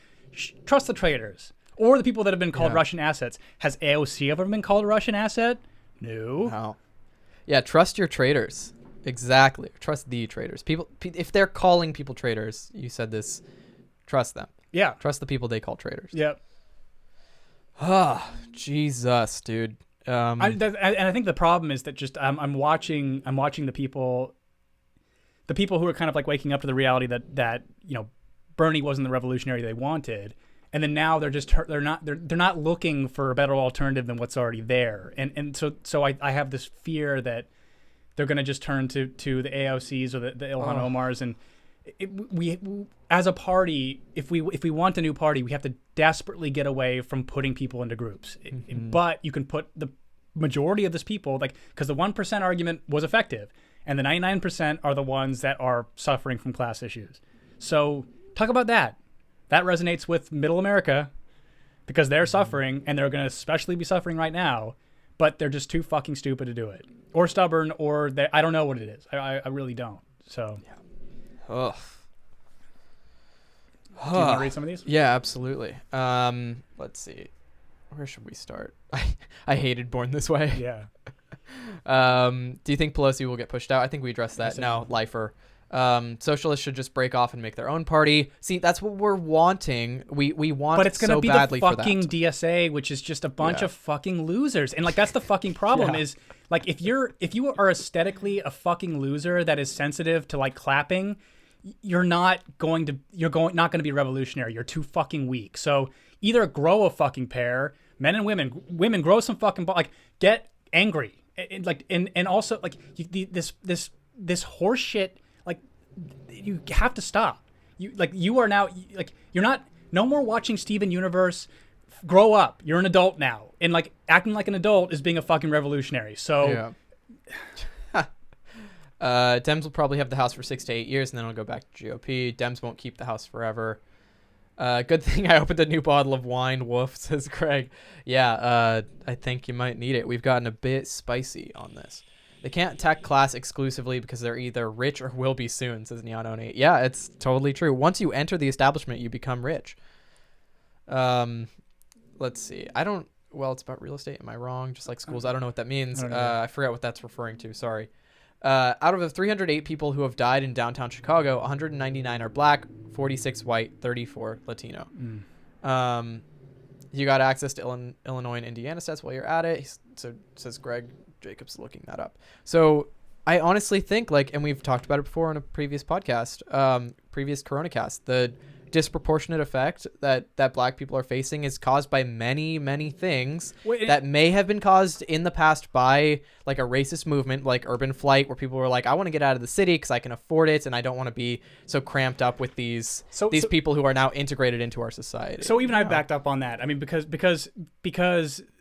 [SPEAKER 3] trust the traitors. Or the people that have been called Russian assets. Has AOC ever been called a Russian asset? No.
[SPEAKER 2] No. Yeah, trust your traitors. Exactly. Trust the traitors. People, if they're calling people traitors, you said this, trust them.
[SPEAKER 3] Yeah.
[SPEAKER 2] People they call traitors.
[SPEAKER 3] Yep.
[SPEAKER 2] Ah, Jesus, dude.
[SPEAKER 3] And I think the problem is that just I'm watching the people who are kind of like waking up to the reality that you know, Bernie wasn't the revolutionary they wanted, and then now they're not looking for a better alternative than what's already there, and so I have this fear that they're going to just turn to the AOCs or the Ilhan Omars, and we as a party, if we want a new party, we have to desperately get away from putting people into groups. But you can put the majority of this people, like, because the 1% argument was effective, and the 99% are the ones that are suffering from class issues. So talk about that. That resonates with middle America because they're suffering, and they're going to especially be suffering right now, but they're just too fucking stupid to do it, or stubborn, or I don't know what it is. I really don't. So.
[SPEAKER 2] Ugh.
[SPEAKER 3] Do you want to read some of these?
[SPEAKER 2] Yeah, absolutely. Let's see. Where should we start? I hated Born This Way.
[SPEAKER 3] Yeah.
[SPEAKER 2] Do you think Pelosi will get pushed out? I think we addressed that. No, lifer. Socialists should just break off and make their own party. See, that's what we're wanting. We want
[SPEAKER 3] but it's going to
[SPEAKER 2] so
[SPEAKER 3] be
[SPEAKER 2] badly
[SPEAKER 3] the
[SPEAKER 2] for that.
[SPEAKER 3] fucking DSA, which is just a bunch of fucking losers. And like, that's the fucking problem is like, if you are aesthetically a fucking loser that is sensitive to like clapping, you're not going to be revolutionary. You're too fucking weak. So either grow a fucking pair, men and women grow some fucking like, get angry. And also like this horse shit, like, you have to stop. You are now like, you're not, no more watching Steven Universe. Grow up. You're an adult now, and like, acting like an adult is being a fucking revolutionary. So
[SPEAKER 2] Dems will probably have the House for 6 to 8 years, and then it'll go back to GOP. Dems won't keep the House forever. Good thing I opened a new bottle of wine. Woof, says Craig. Yeah, I think you might need it. We've gotten a bit spicy on this. They can't attack class exclusively because they're either rich or will be soon, says Neon08. Yeah, it's totally true. Once you enter the establishment, you become rich. Let's see. Well, it's about real estate. Am I wrong? Just like schools. I don't know what that means. I forgot what that's referring to. Sorry. Out of the 308 people who have died in downtown Chicago, 199 are black, 46 white, 34 Latino. You got access to Illinois and Indiana stats while you're at it. So says Greg Jacobs looking that up. So I honestly think, like, and we've talked about it before on a previous podcast, previous CoronaCast, the disproportionate effect that black people are facing is caused by many things that may have been caused in the past by like a racist movement like urban flight, where people were like, I want to get out of the city because I can afford it and I don't want to be so cramped up with these people who are now integrated into our society.
[SPEAKER 3] So even I backed up on that. I mean, because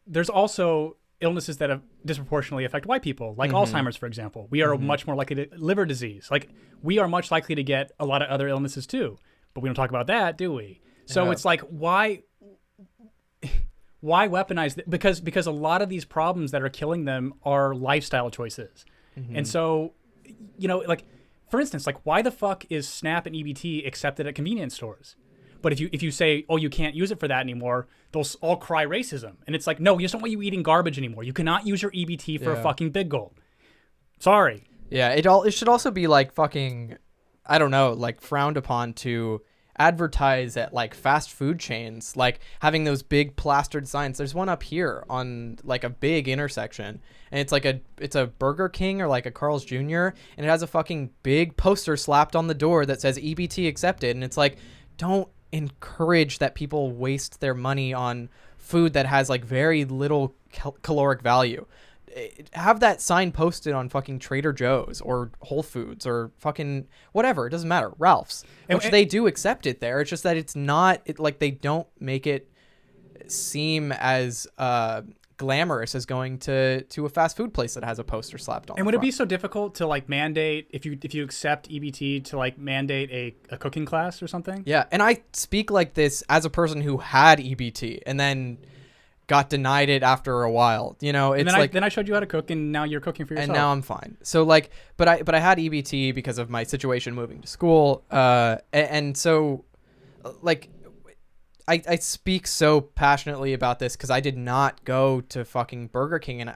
[SPEAKER 3] there's also illnesses that have disproportionately affect white people, like Alzheimer's, for example. We are much more likely to liver disease. Like, we are much likely to get a lot of other illnesses too. But we don't talk about that, do we? So it's like, why weaponize because a lot of these problems that are killing them are lifestyle choices. And so, you know, like, for instance, like, why the fuck is SNAP and EBT accepted at convenience stores? But if you say, oh, you can't use it for that anymore, they'll all cry racism. And it's like, no, we just don't want you eating garbage anymore. You cannot use your EBT for a fucking Big Gulp. Sorry.
[SPEAKER 2] Yeah, it should also be like fucking, I don't know, like frowned upon to advertise at like fast food chains, like having those big plastered signs. There's one up here on like a big intersection, and it's a Burger King or like a Carl's Jr., and it has a fucking big poster slapped on the door that says EBT accepted. And it's like, don't encourage that people waste their money on food that has like very little caloric value. Have that sign posted on fucking Trader Joe's or Whole Foods or fucking whatever. It doesn't matter. Ralph's, which they do accept it there. It's just that it's not like they don't make it seem as glamorous as going to a fast food place that has a poster slapped on.
[SPEAKER 3] And would it be so difficult to like mandate, if you accept EBT, to like mandate a cooking class or something?
[SPEAKER 2] Yeah, and I speak like this as a person who had EBT and then got denied it after a while. You know, it's
[SPEAKER 3] then I showed you how to cook, and now you're cooking for yourself.
[SPEAKER 2] And now I'm fine. So like, but I had EBT because of my situation moving to school, and so like, I speak so passionately about this because I did not go to fucking Burger King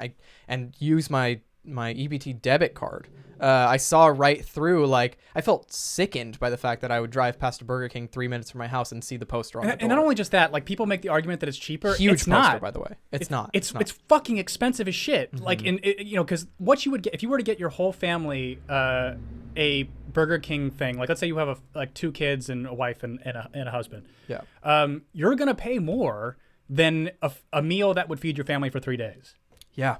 [SPEAKER 2] and use my EBT debit card. I saw right through, like, I felt sickened by the fact that I would drive past a Burger King 3 minutes from my house and see the poster on the door.
[SPEAKER 3] And not only just that, like, people make the argument that it's cheaper.
[SPEAKER 2] Huge
[SPEAKER 3] it's
[SPEAKER 2] poster,
[SPEAKER 3] not.
[SPEAKER 2] by the way. It's not.
[SPEAKER 3] It's fucking expensive as shit. Mm-hmm. Like, you know, because what you would get if you were to get your whole family a Burger King thing, like, let's say you have like 2 kids and a wife and a husband.
[SPEAKER 2] Yeah.
[SPEAKER 3] You're gonna pay more than a meal that would feed your family for 3 days.
[SPEAKER 2] Yeah.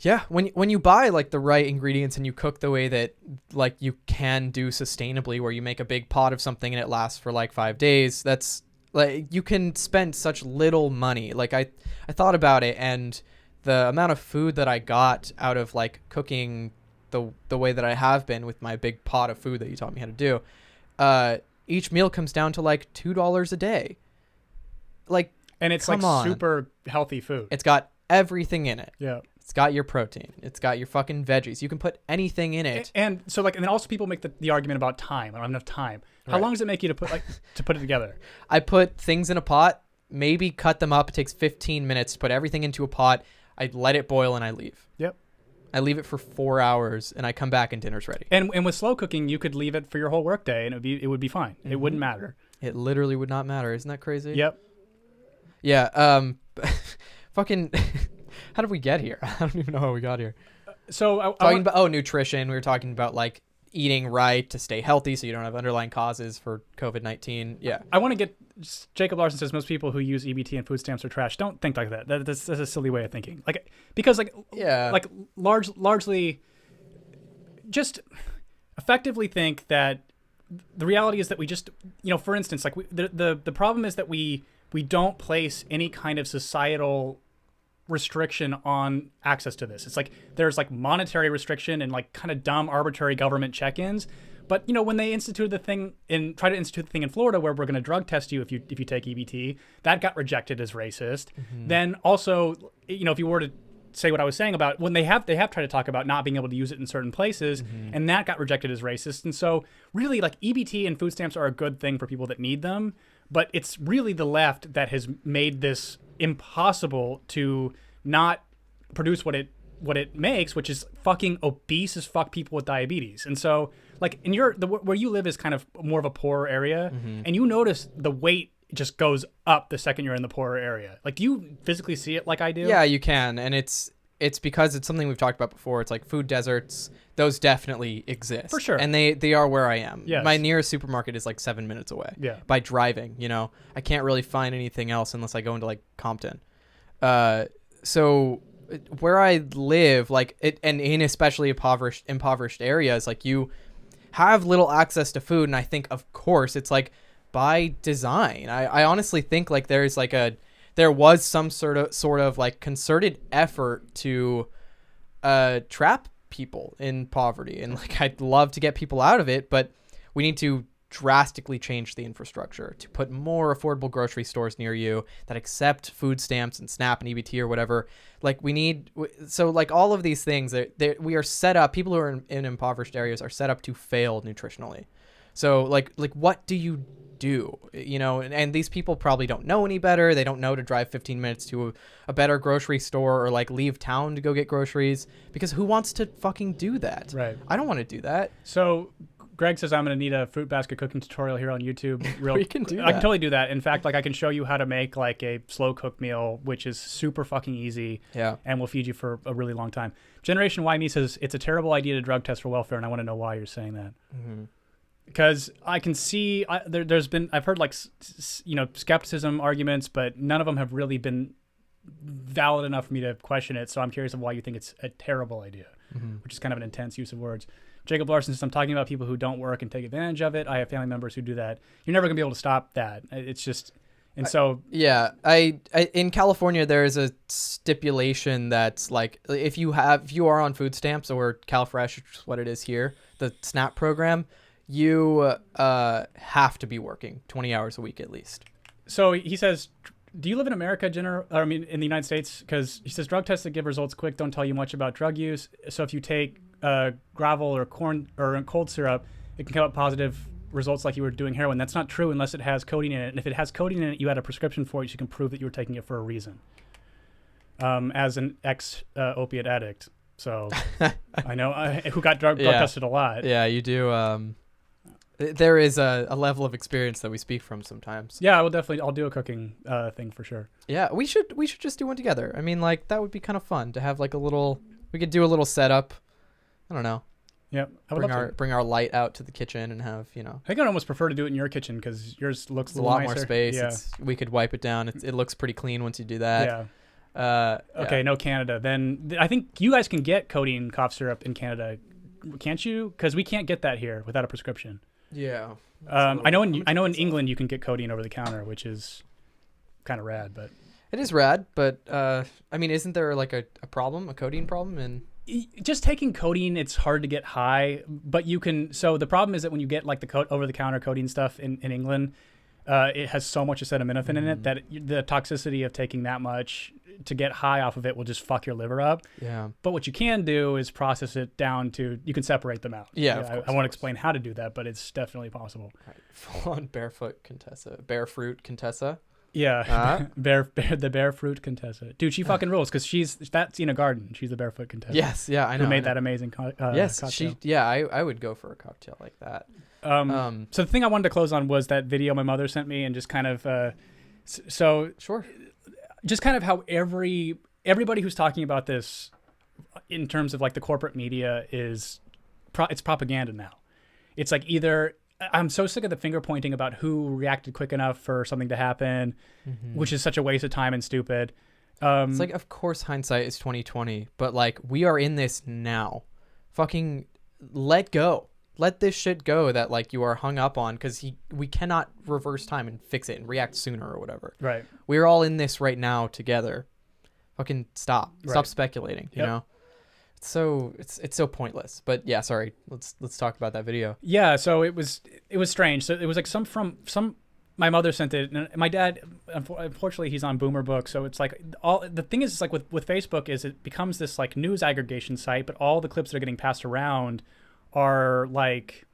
[SPEAKER 2] Yeah, when you buy like the right ingredients and you cook the way that like you can do sustainably, where you make a big pot of something and it lasts for like 5 days, that's like, you can spend such little money. Like I thought about it, and the amount of food that I got out of like cooking the way that I have been with my big pot of food that you taught me how to do, each meal comes down to like $2 a day. Like,
[SPEAKER 3] and it's like super healthy food.
[SPEAKER 2] It's got everything in it.
[SPEAKER 3] Yeah.
[SPEAKER 2] It's got your protein. It's got your fucking veggies. You can put anything in it.
[SPEAKER 3] And so like, and then also people make the argument about time. I don't have enough time. How long does it make you to put it together?
[SPEAKER 2] I put things in a pot, maybe cut them up. It takes 15 minutes to put everything into a pot. I let it boil and I leave.
[SPEAKER 3] Yep.
[SPEAKER 2] I leave it for 4 hours and I come back and dinner's ready.
[SPEAKER 3] And with slow cooking, you could leave it for your whole work day and it would be fine. Mm-hmm. It wouldn't matter.
[SPEAKER 2] It literally would not matter. Isn't that crazy?
[SPEAKER 3] Yep.
[SPEAKER 2] Yeah. Fucking. How did we get here? I don't even know how we got here.
[SPEAKER 3] So
[SPEAKER 2] talking about nutrition. We were talking about like eating right to stay healthy, so you don't have underlying causes for COVID-19. Yeah.
[SPEAKER 3] I want to get. Jacob Larson says most people who use EBT and food stamps are trash. Don't think like that. That's a silly way of thinking. Like, because like,
[SPEAKER 2] yeah,
[SPEAKER 3] like largely just effectively think that the reality is that we just, you know, for instance, like the problem is that we don't place any kind of societal restriction on access to this. It's like there's like monetary restriction and like kind of dumb arbitrary government check-ins. But you know, when they instituted the thing try to institute the thing in Florida where we're going to drug test you if you take EBT, that got rejected as racist. Mm-hmm. Then also, you know, if you were to say what I was saying about when they have tried to talk about not being able to use it in certain places, mm-hmm. and that got rejected as racist. And so really, like, EBT and food stamps are a good thing for people that need them, but it's really the left that has made this impossible to not produce what it makes, which is fucking obese as fuck people with diabetes. And so, like, in where you live is kind of more of a poorer area, mm-hmm. and you notice the weight just goes up the second you're in the poorer area. Like, do you physically see it like I do?
[SPEAKER 2] Yeah, you can, and it's because it's something we've talked about before. It's like food deserts; those definitely exist
[SPEAKER 3] For sure.
[SPEAKER 2] and they are where I am.
[SPEAKER 3] Yes.
[SPEAKER 2] My nearest supermarket is like 7 minutes away.
[SPEAKER 3] Yeah.
[SPEAKER 2] By driving, I can't really find anything else unless I go into like Compton. So where I live, like and in especially impoverished areas, like you have little access to food, and I think of course it's like by design. I honestly think like there was some sort of like concerted effort to trap people in poverty, and like I'd love to get people out of it, but we need to drastically change the infrastructure to put more affordable grocery stores near you that accept food stamps and SNAP and EBT or whatever. Like so like all of these things we are set up, people who are in impoverished areas are set up to fail nutritionally. So like what do you do, and these people probably don't know any better. They don't know to drive 15 minutes to a better grocery store or like leave town to go get groceries, because who wants to fucking do that?
[SPEAKER 3] Right.
[SPEAKER 2] I don't want to do that.
[SPEAKER 3] So Greg says I'm going to need a fruit basket cooking tutorial here on YouTube.
[SPEAKER 2] We can do
[SPEAKER 3] I
[SPEAKER 2] that.
[SPEAKER 3] can totally do that. In fact, like I can show you how to make like a slow cook meal, which is super fucking easy.
[SPEAKER 2] Yeah.
[SPEAKER 3] And will feed you for a really long time. Generation Y me says it's a terrible idea to drug test for welfare, and I want to know why you're saying that.
[SPEAKER 2] Mm-hmm.
[SPEAKER 3] Because I can see I've heard like skepticism arguments, but none of them have really been valid enough for me to question it. So I'm curious of why you think it's a terrible idea, which is kind of an intense use of words. Jacob Larson says, I'm talking about people who don't work and take advantage of it. I have family members who do that. You're never gonna be able to stop that. It's just, and so
[SPEAKER 2] yeah, I in California there is a stipulation that's like if you are on food stamps or CalFresh, which is what it is here, the SNAP program, you have to be working 20 hours a week at least.
[SPEAKER 3] So he says, do you live in America, in the United States? Because he says drug tests that give results quick don't tell you much about drug use. So if you take gravel or corn or cold syrup, it can come up positive results like you were doing heroin. That's not true unless it has codeine in it. And if it has codeine in it, you had a prescription for it, so you can prove that you were taking it for a reason. As an ex-opiate addict. So I know who got drug tested a lot.
[SPEAKER 2] Yeah, you do. There is a level of experience that we speak from sometimes.
[SPEAKER 3] Yeah, I'll do a cooking thing for sure.
[SPEAKER 2] Yeah, we should just do one together. I mean, like that would be kind of fun to have like we could do a little setup. I don't know.
[SPEAKER 3] Yeah, I would
[SPEAKER 2] bring our light out to the kitchen and have,
[SPEAKER 3] I think I'd almost prefer to do it in your kitchen because yours looks
[SPEAKER 2] a lot
[SPEAKER 3] nicer.
[SPEAKER 2] more space.
[SPEAKER 3] Yeah.
[SPEAKER 2] We could wipe it down. It looks pretty clean once you do that.
[SPEAKER 3] Yeah. Okay,
[SPEAKER 2] yeah.
[SPEAKER 3] no Canada. Then I think you guys can get codeine cough syrup in Canada, can't you? Because we can't get that here without a prescription.
[SPEAKER 2] Yeah.
[SPEAKER 3] I know in England you can get codeine over the counter, which is kind of rad. But
[SPEAKER 2] it is rad. But I mean, isn't there like a codeine problem? And
[SPEAKER 3] just taking codeine, it's hard to get high, but you can. So the problem is that when you get like the over-the-counter codeine stuff in England, it has so much acetaminophen in it that the toxicity of taking that much to get high off of it will just fuck your liver up.
[SPEAKER 2] Yeah.
[SPEAKER 3] But what you can do is process it down to, you can separate them out.
[SPEAKER 2] Yeah,
[SPEAKER 3] I won't explain how to do that, but it's definitely possible.
[SPEAKER 2] Right. Full on barefoot Contessa. Barefruit Contessa.
[SPEAKER 3] Yeah, the Barefruit Contessa. Dude, she fucking rules because that's Ina Garden. She's the Barefoot Contessa.
[SPEAKER 2] Yes, yeah, I know.
[SPEAKER 3] Who made that amazing
[SPEAKER 2] yes,
[SPEAKER 3] cocktail.
[SPEAKER 2] I would go for a cocktail like that.
[SPEAKER 3] So the thing I wanted to close on was that video my mother sent me, and just kind of,
[SPEAKER 2] Sure.
[SPEAKER 3] Just kind of how everybody who's talking about this in terms of like the corporate media it's propaganda now. It's like either I'm so sick of the finger pointing about who reacted quick enough for something to happen, which is such a waste of time and stupid.
[SPEAKER 2] It's like, of course, hindsight is 20/20, but like we are in this now. Fucking let go. Let this shit go that like you are hung up on, because we cannot reverse time and fix it and react sooner or whatever.
[SPEAKER 3] Right.
[SPEAKER 2] We're all in this right now together. Fucking stop.
[SPEAKER 3] Right.
[SPEAKER 2] Stop speculating. You know. It's so pointless. But yeah, sorry. Let's talk about that video.
[SPEAKER 3] Yeah. So it was strange. So it was like my mother sent it, and my dad, unfortunately, he's on Boomer Book, so it's like the thing is, it's like with Facebook is it becomes this like news aggregation site, but all the clips that are getting passed around are like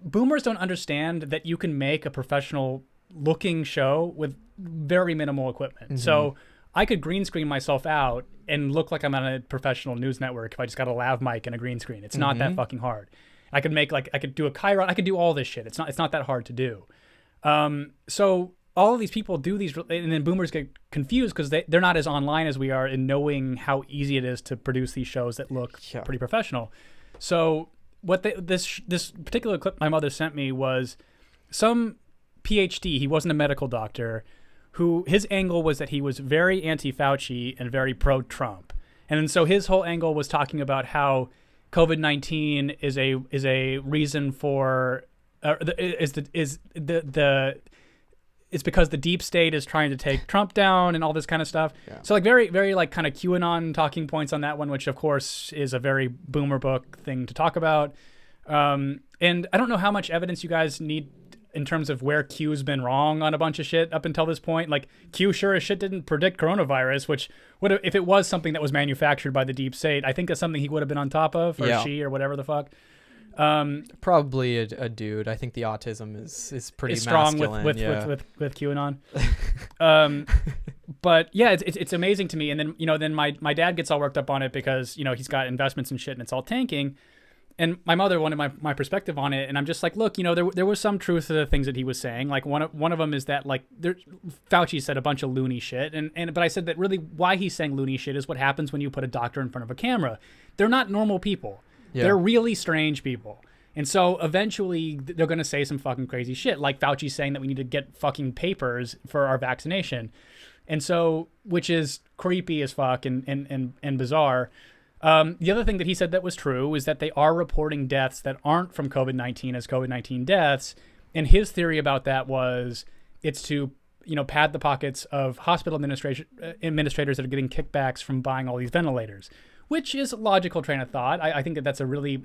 [SPEAKER 3] boomers don't understand that you can make a professional looking show with very minimal equipment. So I could green screen myself out and look like I'm on a professional news network if I just got a lav mic and a green screen. It's not that fucking hard. I could do a Chiron. I could do all this shit. It's not that hard to do. So all of these people do these, and then boomers get confused because they're not as online as we are in knowing how easy it is to produce these shows that look pretty professional. So what this particular clip my mother sent me was some PhD. He wasn't a medical doctor, who his angle was that he was very anti-Fauci and very pro-Trump. And so his whole angle was talking about how COVID-19 is a reason for it's because the deep state is trying to take Trump down and all this kind of stuff. Yeah. So like very, very like kind of QAnon talking points on that one, which of course is a very boomer book thing to talk about. And I don't know how much evidence you guys need in terms of where Q's been wrong on a bunch of shit up until this point. Like Q sure as shit didn't predict coronavirus, which would if it was something that was manufactured by the deep state, I think that's something he would have been on top of, or she, or whatever the fuck.
[SPEAKER 2] Probably a dude. I think the autism is pretty
[SPEAKER 3] strong
[SPEAKER 2] masculine,
[SPEAKER 3] with QAnon. But yeah, it's amazing to me. And then my dad gets all worked up on it because he's got investments and shit and it's all tanking. And my mother wanted my perspective on it, and I'm just like, look, there was some truth to the things that he was saying. Like one of them is that Fauci said a bunch of loony shit, but I said that really why he's saying loony shit is what happens when you put a doctor in front of a camera. They're not normal people. Yeah. They're really strange people. And so eventually they're going to say some fucking crazy shit, like Fauci saying that we need to get fucking papers for our vaccination. And so, which is creepy as fuck and bizarre. The other thing that he said that was true is that they are reporting deaths that aren't from COVID-19 as COVID-19 deaths. And his theory about that was it's to, pad the pockets of hospital administrators that are getting kickbacks from buying all these ventilators, which is a logical train of thought. I think that's a really,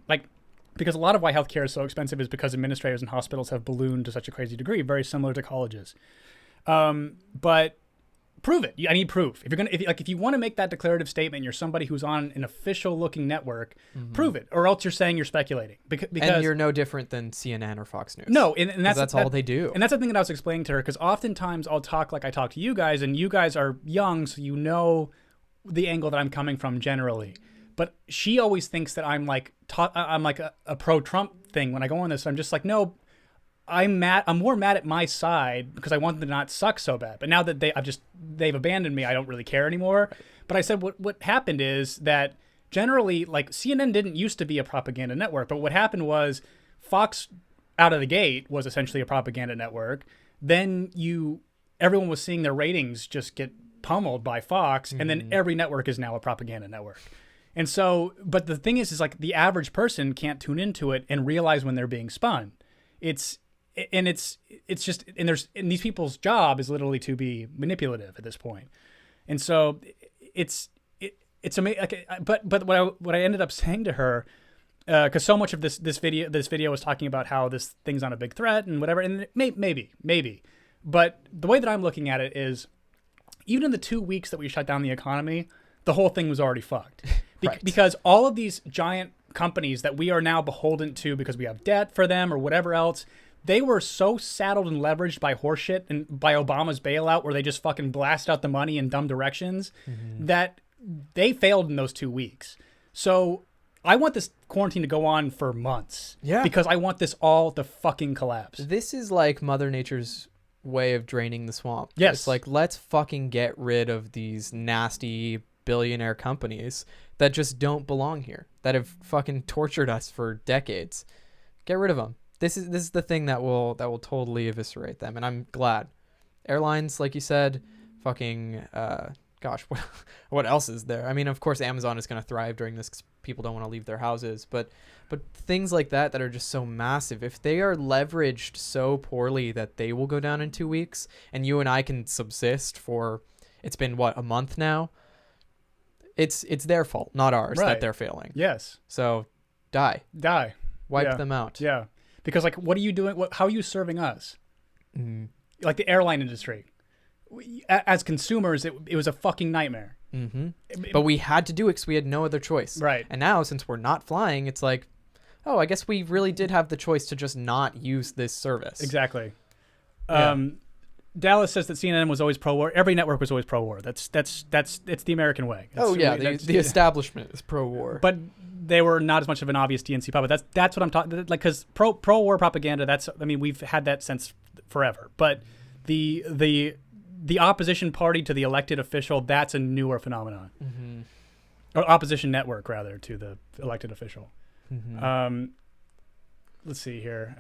[SPEAKER 3] because a lot of why healthcare is so expensive is because administrators in hospitals have ballooned to such a crazy degree, very similar to colleges. But prove it. I need proof. If you want to make that declarative statement, you're somebody who's on an official looking network, prove it, or else you're saying you're speculating. Because
[SPEAKER 2] and you're no different than CNN or Fox News.
[SPEAKER 3] No, and that's
[SPEAKER 2] all they do.
[SPEAKER 3] And that's the thing that I was explaining to her, because oftentimes I'll talk like I talk to you guys, and you guys are young, so you know the angle that I'm coming from generally. But she always thinks that I'm like a pro-Trump thing when I go on this. I'm just like, no, I'm more mad at my side because I want them to not suck so bad. But now that they've abandoned me, I don't really care anymore. But I said what happened is that generally, like, CNN didn't used to be a propaganda network, but what happened was Fox out of the gate was essentially a propaganda network. Then everyone was seeing their ratings just get pummeled by Fox, and then every network is now a propaganda network. And so, but the thing is like the average person can't tune into it and realize when they're being spun. It's just these people's job is literally to be manipulative at this point. And so it's amazing. But what I ended up saying to her, because so much of this video was talking about how this thing's not a big threat and whatever, and maybe, but the way that I'm looking at it is, even in the 2 weeks that we shut down the economy, the whole thing was already fucked. Right. Because all of these giant companies that we are now beholden to because we have debt for them or whatever else, they were so saddled and leveraged by horseshit and by Obama's bailout, where they just fucking blast out the money in dumb directions, that they failed in those 2 weeks. So I want this quarantine to go on for months. Yeah. Because I want this all to fucking collapse.
[SPEAKER 2] This is like Mother Nature's way of draining the swamp.
[SPEAKER 3] Yes.
[SPEAKER 2] It's like, let's fucking get rid of these nasty billionaire companies that just don't belong here, that have fucking tortured us for decades. Get rid of them. This is the thing that will totally eviscerate them, and I'm glad. Airlines, like you said, fucking gosh, what else is there? I mean, of course, Amazon is going to thrive during this because people don't want to leave their houses, but things like that are just so massive. If they are leveraged so poorly that they will go down in 2 weeks, and you and I can subsist for, it's been what, a month now? It's their fault, not ours, that they're failing.
[SPEAKER 3] Yes.
[SPEAKER 2] So die. Wipe them out.
[SPEAKER 3] Yeah. Because, like, what are you doing? How are you serving us? Like the airline industry. As consumers, it was a fucking nightmare.
[SPEAKER 2] But we had to do it because we had no other choice.
[SPEAKER 3] Right.
[SPEAKER 2] And now, since we're not flying, it's like, oh, I guess we really did have the choice to just not use this service.
[SPEAKER 3] Exactly. Yeah. Dallas says that CNN was always pro-war. Every network was always pro-war. It's the American way.
[SPEAKER 2] The establishment is pro-war.
[SPEAKER 3] But they were not as much of an obvious DNC puppet. That's what I'm talking. Like, because pro-war propaganda. We've had that since forever. But the opposition party to the elected official, that's a newer phenomenon.
[SPEAKER 2] Mm-hmm.
[SPEAKER 3] Or opposition network, rather, to the elected official.
[SPEAKER 2] Mm-hmm.
[SPEAKER 3] Let's see here.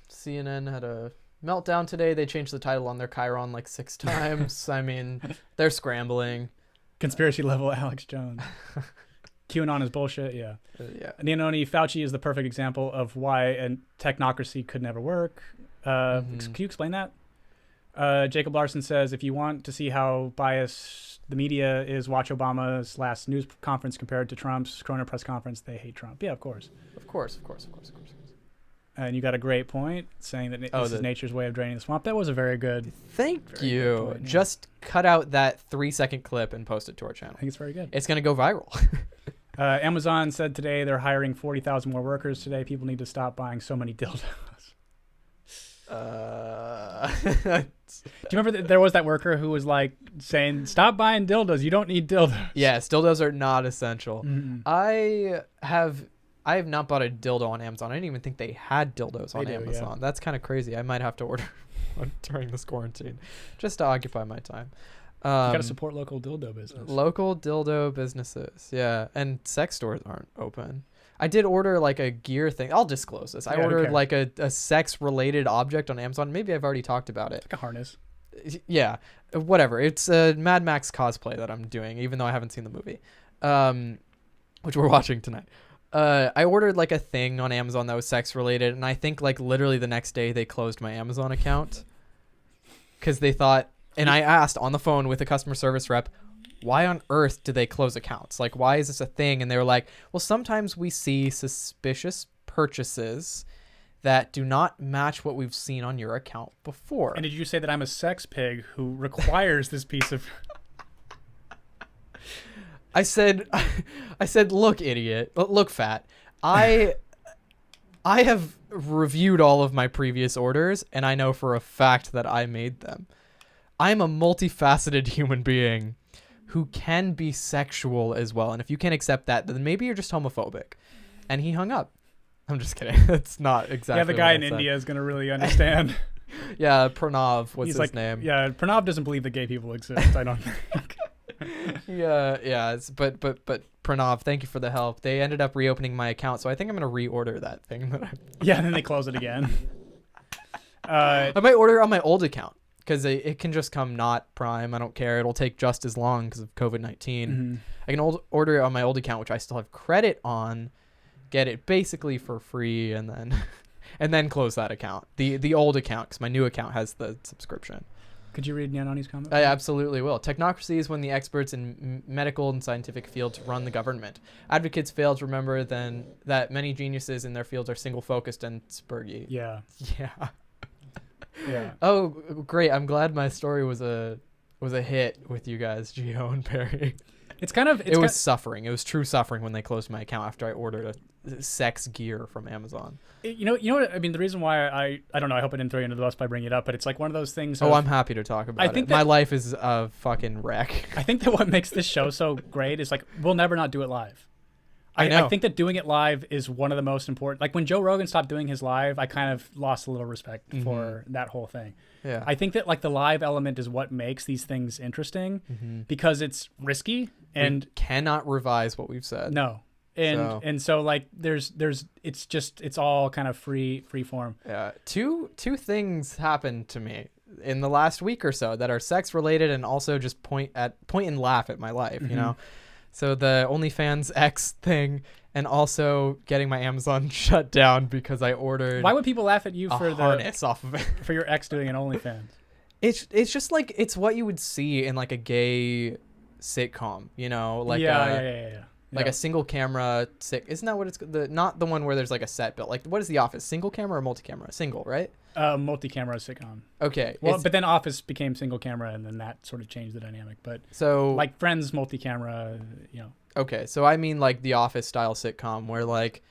[SPEAKER 2] CNN had a meltdown today. They changed the title on their Chiron like 6 times. I mean, they're scrambling.
[SPEAKER 3] Conspiracy level Alex Jones. QAnon is bullshit. Yeah.
[SPEAKER 2] Yeah.
[SPEAKER 3] Neononi, Fauci is the perfect example of why a technocracy could never work. Can you explain that? Jacob Larson says, if you want to see how biased the media is, watch Obama's last news conference compared to Trump's Corona press conference. They hate Trump. Yeah, of course.
[SPEAKER 2] Of course.
[SPEAKER 3] And you got a great point saying that this is nature's way of draining the swamp. That was a very good.
[SPEAKER 2] Thank you.
[SPEAKER 3] Good point, yeah.
[SPEAKER 2] Just cut out that 3-second clip and post it to our channel.
[SPEAKER 3] I think it's very good.
[SPEAKER 2] It's going to go viral.
[SPEAKER 3] Amazon said today they're hiring 40,000 more workers today. People need to stop buying so many dildos. Do you remember that there was that worker who was like saying, stop buying dildos. You don't need dildos.
[SPEAKER 2] Yes, dildos are not essential.
[SPEAKER 3] Mm-hmm.
[SPEAKER 2] I have not bought a dildo on Amazon. I didn't even think they had dildos on Amazon. Yeah. That's kind of crazy. I might have to order one during this quarantine just to occupy my time.
[SPEAKER 3] You gotta support local dildo business.
[SPEAKER 2] Local dildo businesses, yeah. And sex stores aren't open. I did order like a gear thing. I'll disclose this. I ordered like a sex-related object on Amazon. Maybe I've already talked about it.
[SPEAKER 3] Like a harness.
[SPEAKER 2] Yeah, whatever. It's a Mad Max cosplay that I'm doing, even though I haven't seen the movie, which we're watching tonight. I ordered like a thing on Amazon that was sex-related, and I think like literally the next day they closed my Amazon account because they thought, and I asked on the phone with a customer service rep, why on earth do they close accounts? Like, why is this a thing? And they were like, well, sometimes we see suspicious purchases that do not match what we've seen on your account before.
[SPEAKER 3] And did you say that I'm a sex pig who requires this piece of...
[SPEAKER 2] I said, look, idiot, look, fat. I have reviewed all of my previous orders, and I know for a fact that I made them. I'm a multifaceted human being who can be sexual as well. And if you can't accept that, then maybe you're just homophobic. And he hung up. I'm just kidding. That's not exactly
[SPEAKER 3] Yeah, the guy in India is going to really understand.
[SPEAKER 2] Yeah, Pranav was his name.
[SPEAKER 3] Yeah, Pranav doesn't believe that gay people exist, I don't think.
[SPEAKER 2] Yeah. But Pranav, thank you for the help. They ended up reopening my account, so I think I'm going to reorder that thing.
[SPEAKER 3] Yeah, and then they close it again.
[SPEAKER 2] I might order it on my old account. Because it can just come not Prime. I don't care. It'll take just as long because of COVID-19.
[SPEAKER 3] Mm-hmm.
[SPEAKER 2] I can order it on my old account, which I still have credit on, get it basically for free, and then close that account. The old account, because my new account has the subscription.
[SPEAKER 3] Could you read Nyanoni's comment?
[SPEAKER 2] I absolutely will. Technocracy is when the experts in medical and scientific fields run the government. Advocates fail to remember then that many geniuses in their fields are single-focused and spurgy.
[SPEAKER 3] Yeah.
[SPEAKER 2] Yeah.
[SPEAKER 3] Yeah.
[SPEAKER 2] Oh, great! I'm glad my story was a hit with you guys, Gio and Perry.
[SPEAKER 3] It
[SPEAKER 2] was suffering. It was true suffering when they closed my account after I ordered a sex gear from Amazon.
[SPEAKER 3] You know what I mean. The reason why I don't know. I hope I didn't throw you under the bus by bringing it up, but it's like one of those things.
[SPEAKER 2] I'm happy to talk about it. My life is a fucking wreck.
[SPEAKER 3] I think that what makes this show so great is like we'll never not do it live.
[SPEAKER 2] I
[SPEAKER 3] think that doing it live is one of the most important. Like when Joe Rogan stopped doing his live, I kind of lost a little respect for that whole thing.
[SPEAKER 2] Yeah.
[SPEAKER 3] I think that like the live element is what makes these things interesting because it's risky and
[SPEAKER 2] we cannot revise what we've said.
[SPEAKER 3] No. And so like it's all kind of free form.
[SPEAKER 2] Yeah. Two things happened to me in the last week or so that are sex related and also just point and laugh at my life, you know. So the OnlyFans X thing, and also getting my Amazon shut down because I ordered.
[SPEAKER 3] Why would people laugh at you for
[SPEAKER 2] harness off of it
[SPEAKER 3] for your ex doing an OnlyFans?
[SPEAKER 2] It's just like it's what you would see in like a gay sitcom, you know, like like a single camera. Isn't that what it's not the one where there's like a set built? Like what is The Office? Single camera or multi-camera? Single, right?
[SPEAKER 3] Multi-camera sitcom.
[SPEAKER 2] Okay.
[SPEAKER 3] Well, but then Office became single camera, and then that sort of changed the dynamic. But
[SPEAKER 2] so
[SPEAKER 3] like Friends, multi-camera, you know.
[SPEAKER 2] Okay, so I mean like The Office style sitcom where like,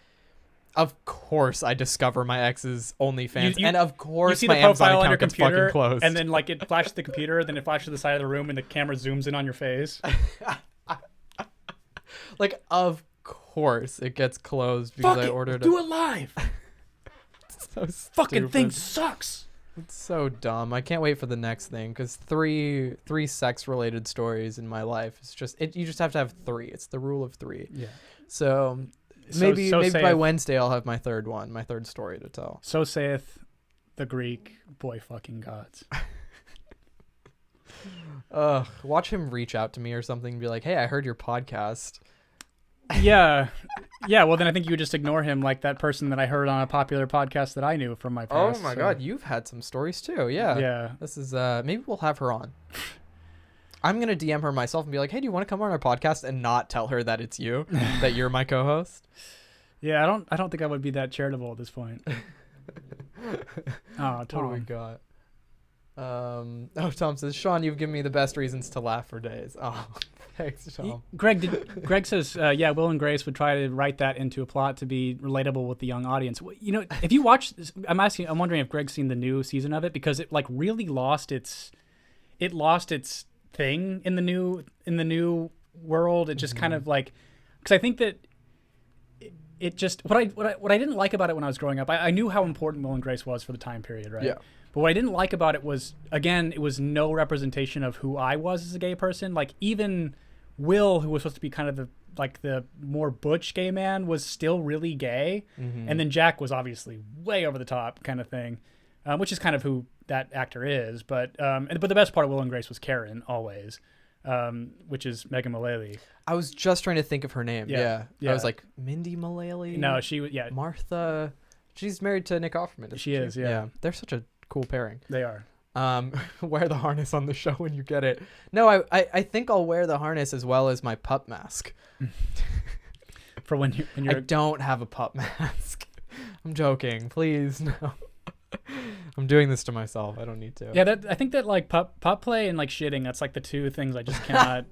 [SPEAKER 2] of course I discover my ex's OnlyFans, and of course
[SPEAKER 3] you see
[SPEAKER 2] my
[SPEAKER 3] the profile
[SPEAKER 2] Amazon
[SPEAKER 3] on your
[SPEAKER 2] account gets
[SPEAKER 3] computer,
[SPEAKER 2] fucking closed.
[SPEAKER 3] and then like it flashes the computer, then it flashes to the side of the room, and the camera zooms in on your face.
[SPEAKER 2] Like of course it gets closed because I ordered
[SPEAKER 3] Do it live.
[SPEAKER 2] so
[SPEAKER 3] Fucking thing
[SPEAKER 2] stupid.
[SPEAKER 3] sucks.
[SPEAKER 2] It's so dumb. I can't wait for the next thing because three sex related stories in my life. It's just you just have to have 3. It's the rule of 3.
[SPEAKER 3] Yeah.
[SPEAKER 2] So
[SPEAKER 3] So
[SPEAKER 2] maybe by
[SPEAKER 3] saith-
[SPEAKER 2] Wednesday I'll have my third story to tell.
[SPEAKER 3] So saith the Greek boy fucking gods.
[SPEAKER 2] Watch him reach out to me or something and be like, "Hey, I heard your podcast."
[SPEAKER 3] Yeah. Yeah, well then I think you would just ignore him like that person that I heard on a popular podcast that I knew from my
[SPEAKER 2] Oh
[SPEAKER 3] past.
[SPEAKER 2] my
[SPEAKER 3] so-
[SPEAKER 2] god, you've had some stories too. Yeah.
[SPEAKER 3] Yeah.
[SPEAKER 2] This is maybe we'll have her on. I'm going to DM her myself and be like, "Hey, do you want to come on our podcast?" and not tell her that it's you, that you're my co-host.
[SPEAKER 3] Yeah, I don't think I would be that charitable at this point. Oh,
[SPEAKER 2] What do we
[SPEAKER 3] Tom.
[SPEAKER 2] got? Tom says, "Sean, you've given me the best reasons to laugh for days." Oh, thanks, Tom.
[SPEAKER 3] Greg says, yeah, Will and Grace would try to write that into a plot to be relatable with the young audience. You know, if you watch this, I'm wondering if Greg's seen the new season of it because it like really lost its thing in the new world. It just kind of like, because I think that it just what I didn't like about it when I was growing up. I knew how important Will and Grace was for the time period, right?
[SPEAKER 2] Yeah.
[SPEAKER 3] But what I didn't like about it was, again, it was no representation of who I was as a gay person. Like even Will, who was supposed to be kind of the more butch gay man, was still really gay, and then Jack was obviously way over the top kind of thing, which is kind of who that actor is. But the best part of Will and Grace was Karen always, which is Megan Mullally.
[SPEAKER 2] I was just trying to think of her name.
[SPEAKER 3] Yeah.
[SPEAKER 2] I was like, Mindy Mullally?
[SPEAKER 3] No, she was
[SPEAKER 2] Martha. She's married to Nick Offerman. isn't
[SPEAKER 3] She is, yeah.
[SPEAKER 2] They're such a cool pairing.
[SPEAKER 3] They are.
[SPEAKER 2] Wear the harness on the show when you get it. No, I think I'll wear the harness as well as my pup mask.
[SPEAKER 3] For when you're
[SPEAKER 2] I don't have a pup mask. I'm joking. Please, no. I'm doing this to myself. I don't need to.
[SPEAKER 3] Yeah, I think that like pup play and like shitting, that's like the two things I just cannot.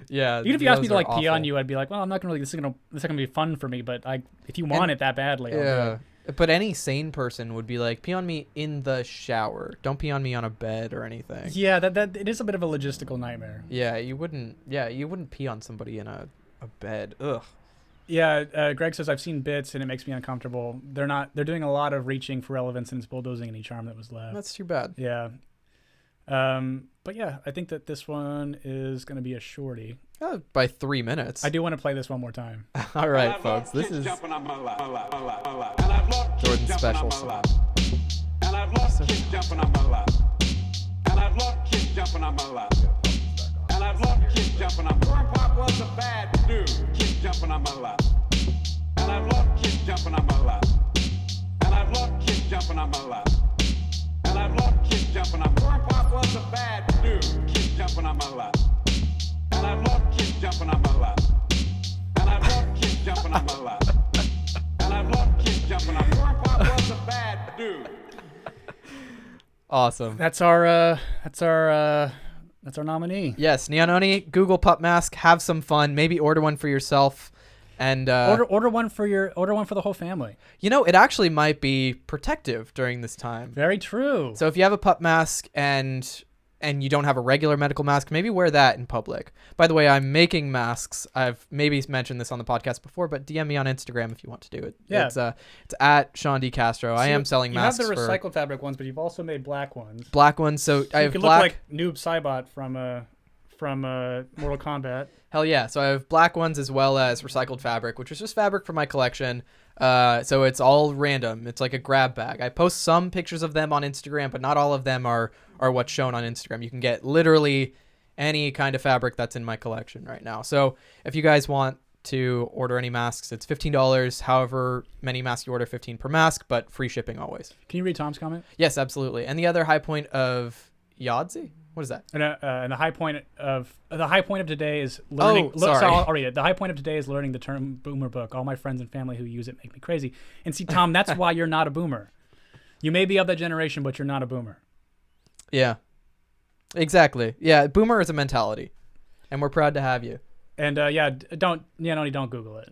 [SPEAKER 2] Yeah.
[SPEAKER 3] Even if you asked me
[SPEAKER 2] those
[SPEAKER 3] to
[SPEAKER 2] are
[SPEAKER 3] like pee on
[SPEAKER 2] awful.
[SPEAKER 3] you, I'd be like, well, I'm not gonna really. This is not gonna be fun for me. But if you want it that badly, I'll do
[SPEAKER 2] Yeah.
[SPEAKER 3] it.
[SPEAKER 2] But any sane person would be like, pee on me in the shower. Don't pee on me on a bed or anything.
[SPEAKER 3] Yeah, that it is a bit of a logistical nightmare.
[SPEAKER 2] Yeah, you wouldn't pee on somebody in a bed. Ugh.
[SPEAKER 3] Yeah, Greg says I've seen bits and it makes me uncomfortable. They're doing a lot of reaching for relevance and it's bulldozing any charm that was left.
[SPEAKER 2] That's too bad.
[SPEAKER 3] Yeah. But yeah, I think that this one is gonna be a shorty.
[SPEAKER 2] By 3 minutes.
[SPEAKER 3] I do want to play this one more time.
[SPEAKER 2] All right, folks. This is
[SPEAKER 1] Jordan's
[SPEAKER 2] special
[SPEAKER 1] song. And I've loved kids jumping on my lap. And I've loved kids jumping on my lap. And I've loved kids jumping on my lap. Pop was a bad dude. Kids jumping on my lap. And I've loved kids jumping on my lap. And I've loved kids jumping on my lap. And I've loved kids jumping on my lap. Pop was a bad dude. Kids jumping on my lap. And I've loved kids jumping on my lap. And I've loved kids jumping on my lap. And I've loved kids jumping on my lap. Pop was a bad dude.
[SPEAKER 2] awesome.
[SPEAKER 3] That's our nominee.
[SPEAKER 2] Yes, Neononi, Google pup mask. Have some fun. Maybe order one for yourself. And
[SPEAKER 3] Order one for the whole family.
[SPEAKER 2] you know, it actually might be protective during this time.
[SPEAKER 3] Very true.
[SPEAKER 2] So if you have a pup mask and you don't have a regular medical mask, maybe wear that in public. By the way, I'm making masks. I've maybe mentioned this on the podcast before, but DM me on Instagram if you want to do it.
[SPEAKER 3] Yeah.
[SPEAKER 2] It's at Sean D. Castro. I am selling masks
[SPEAKER 3] You have the
[SPEAKER 2] for
[SPEAKER 3] recycled fabric ones, but you've also made black ones.
[SPEAKER 2] black ones. So I
[SPEAKER 3] You
[SPEAKER 2] have
[SPEAKER 3] could
[SPEAKER 2] black.
[SPEAKER 3] look like Noob Saibot from Mortal Kombat.
[SPEAKER 2] Hell yeah. So I have black ones as well as recycled fabric, which is just fabric from my collection. So it's all random. It's like a grab bag. I post some pictures of them on Instagram, but not all of them are what's shown on Instagram. You can get literally any kind of fabric that's in my collection right now. So if you guys want to order any masks, it's $15. However many masks you order, 15 per mask, but free shipping always.
[SPEAKER 3] Can you read Tom's comment?
[SPEAKER 2] Yes, absolutely. And the other high point of Yahtzee? What is that?
[SPEAKER 3] And the high point of today is learning.
[SPEAKER 2] Oh, sorry.
[SPEAKER 3] So I'll read it. The high point of today is learning the term boomer book. All my friends and family who use it make me crazy. And see, Tom, that's why you're not a boomer. You may be of that generation, but you're not a boomer.
[SPEAKER 2] Yeah. Exactly. Yeah, boomer is a mentality. And we're proud to have you.
[SPEAKER 3] And don't Google it.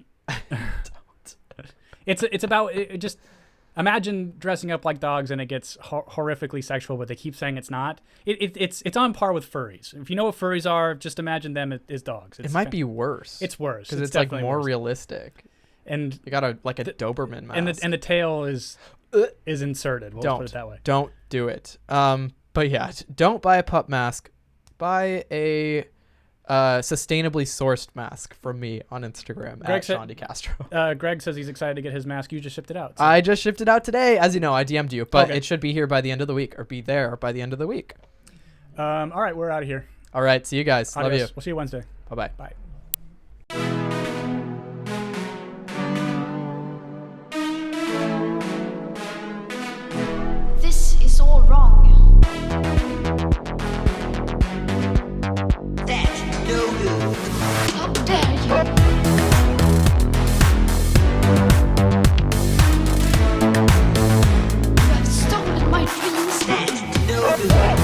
[SPEAKER 3] It's about it just. Imagine dressing up like dogs and it gets horrifically sexual, but they keep saying it's not. It's on par with furries. If you know what furries are, just imagine them as dogs.
[SPEAKER 2] It might be worse.
[SPEAKER 3] It's worse
[SPEAKER 2] because it's like more
[SPEAKER 3] worse.
[SPEAKER 2] Realistic.
[SPEAKER 3] And
[SPEAKER 2] you got a Doberman mask.
[SPEAKER 3] And the tail is inserted. We'll put it that way.
[SPEAKER 2] Don't do it. But yeah, don't buy a pup mask. Buy a sustainably sourced mask from me on Instagram at Sean DeCastro.
[SPEAKER 3] Greg says he's excited to get his mask. You just shipped it out. So.
[SPEAKER 2] I just shipped it out today. As you know, I DM'd you, but it should be here by the end of the week, or be there by the end of the week.
[SPEAKER 3] All right, we're out of here.
[SPEAKER 2] All right, see you guys.
[SPEAKER 3] Adios.
[SPEAKER 2] Love you.
[SPEAKER 3] We'll see you Wednesday.
[SPEAKER 2] Bye-bye.
[SPEAKER 3] Bye.
[SPEAKER 8] This is all wrong. That's no good. How dare you? You have stolen my dreams. That's no good.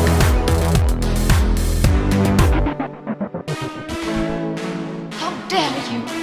[SPEAKER 8] How dare you?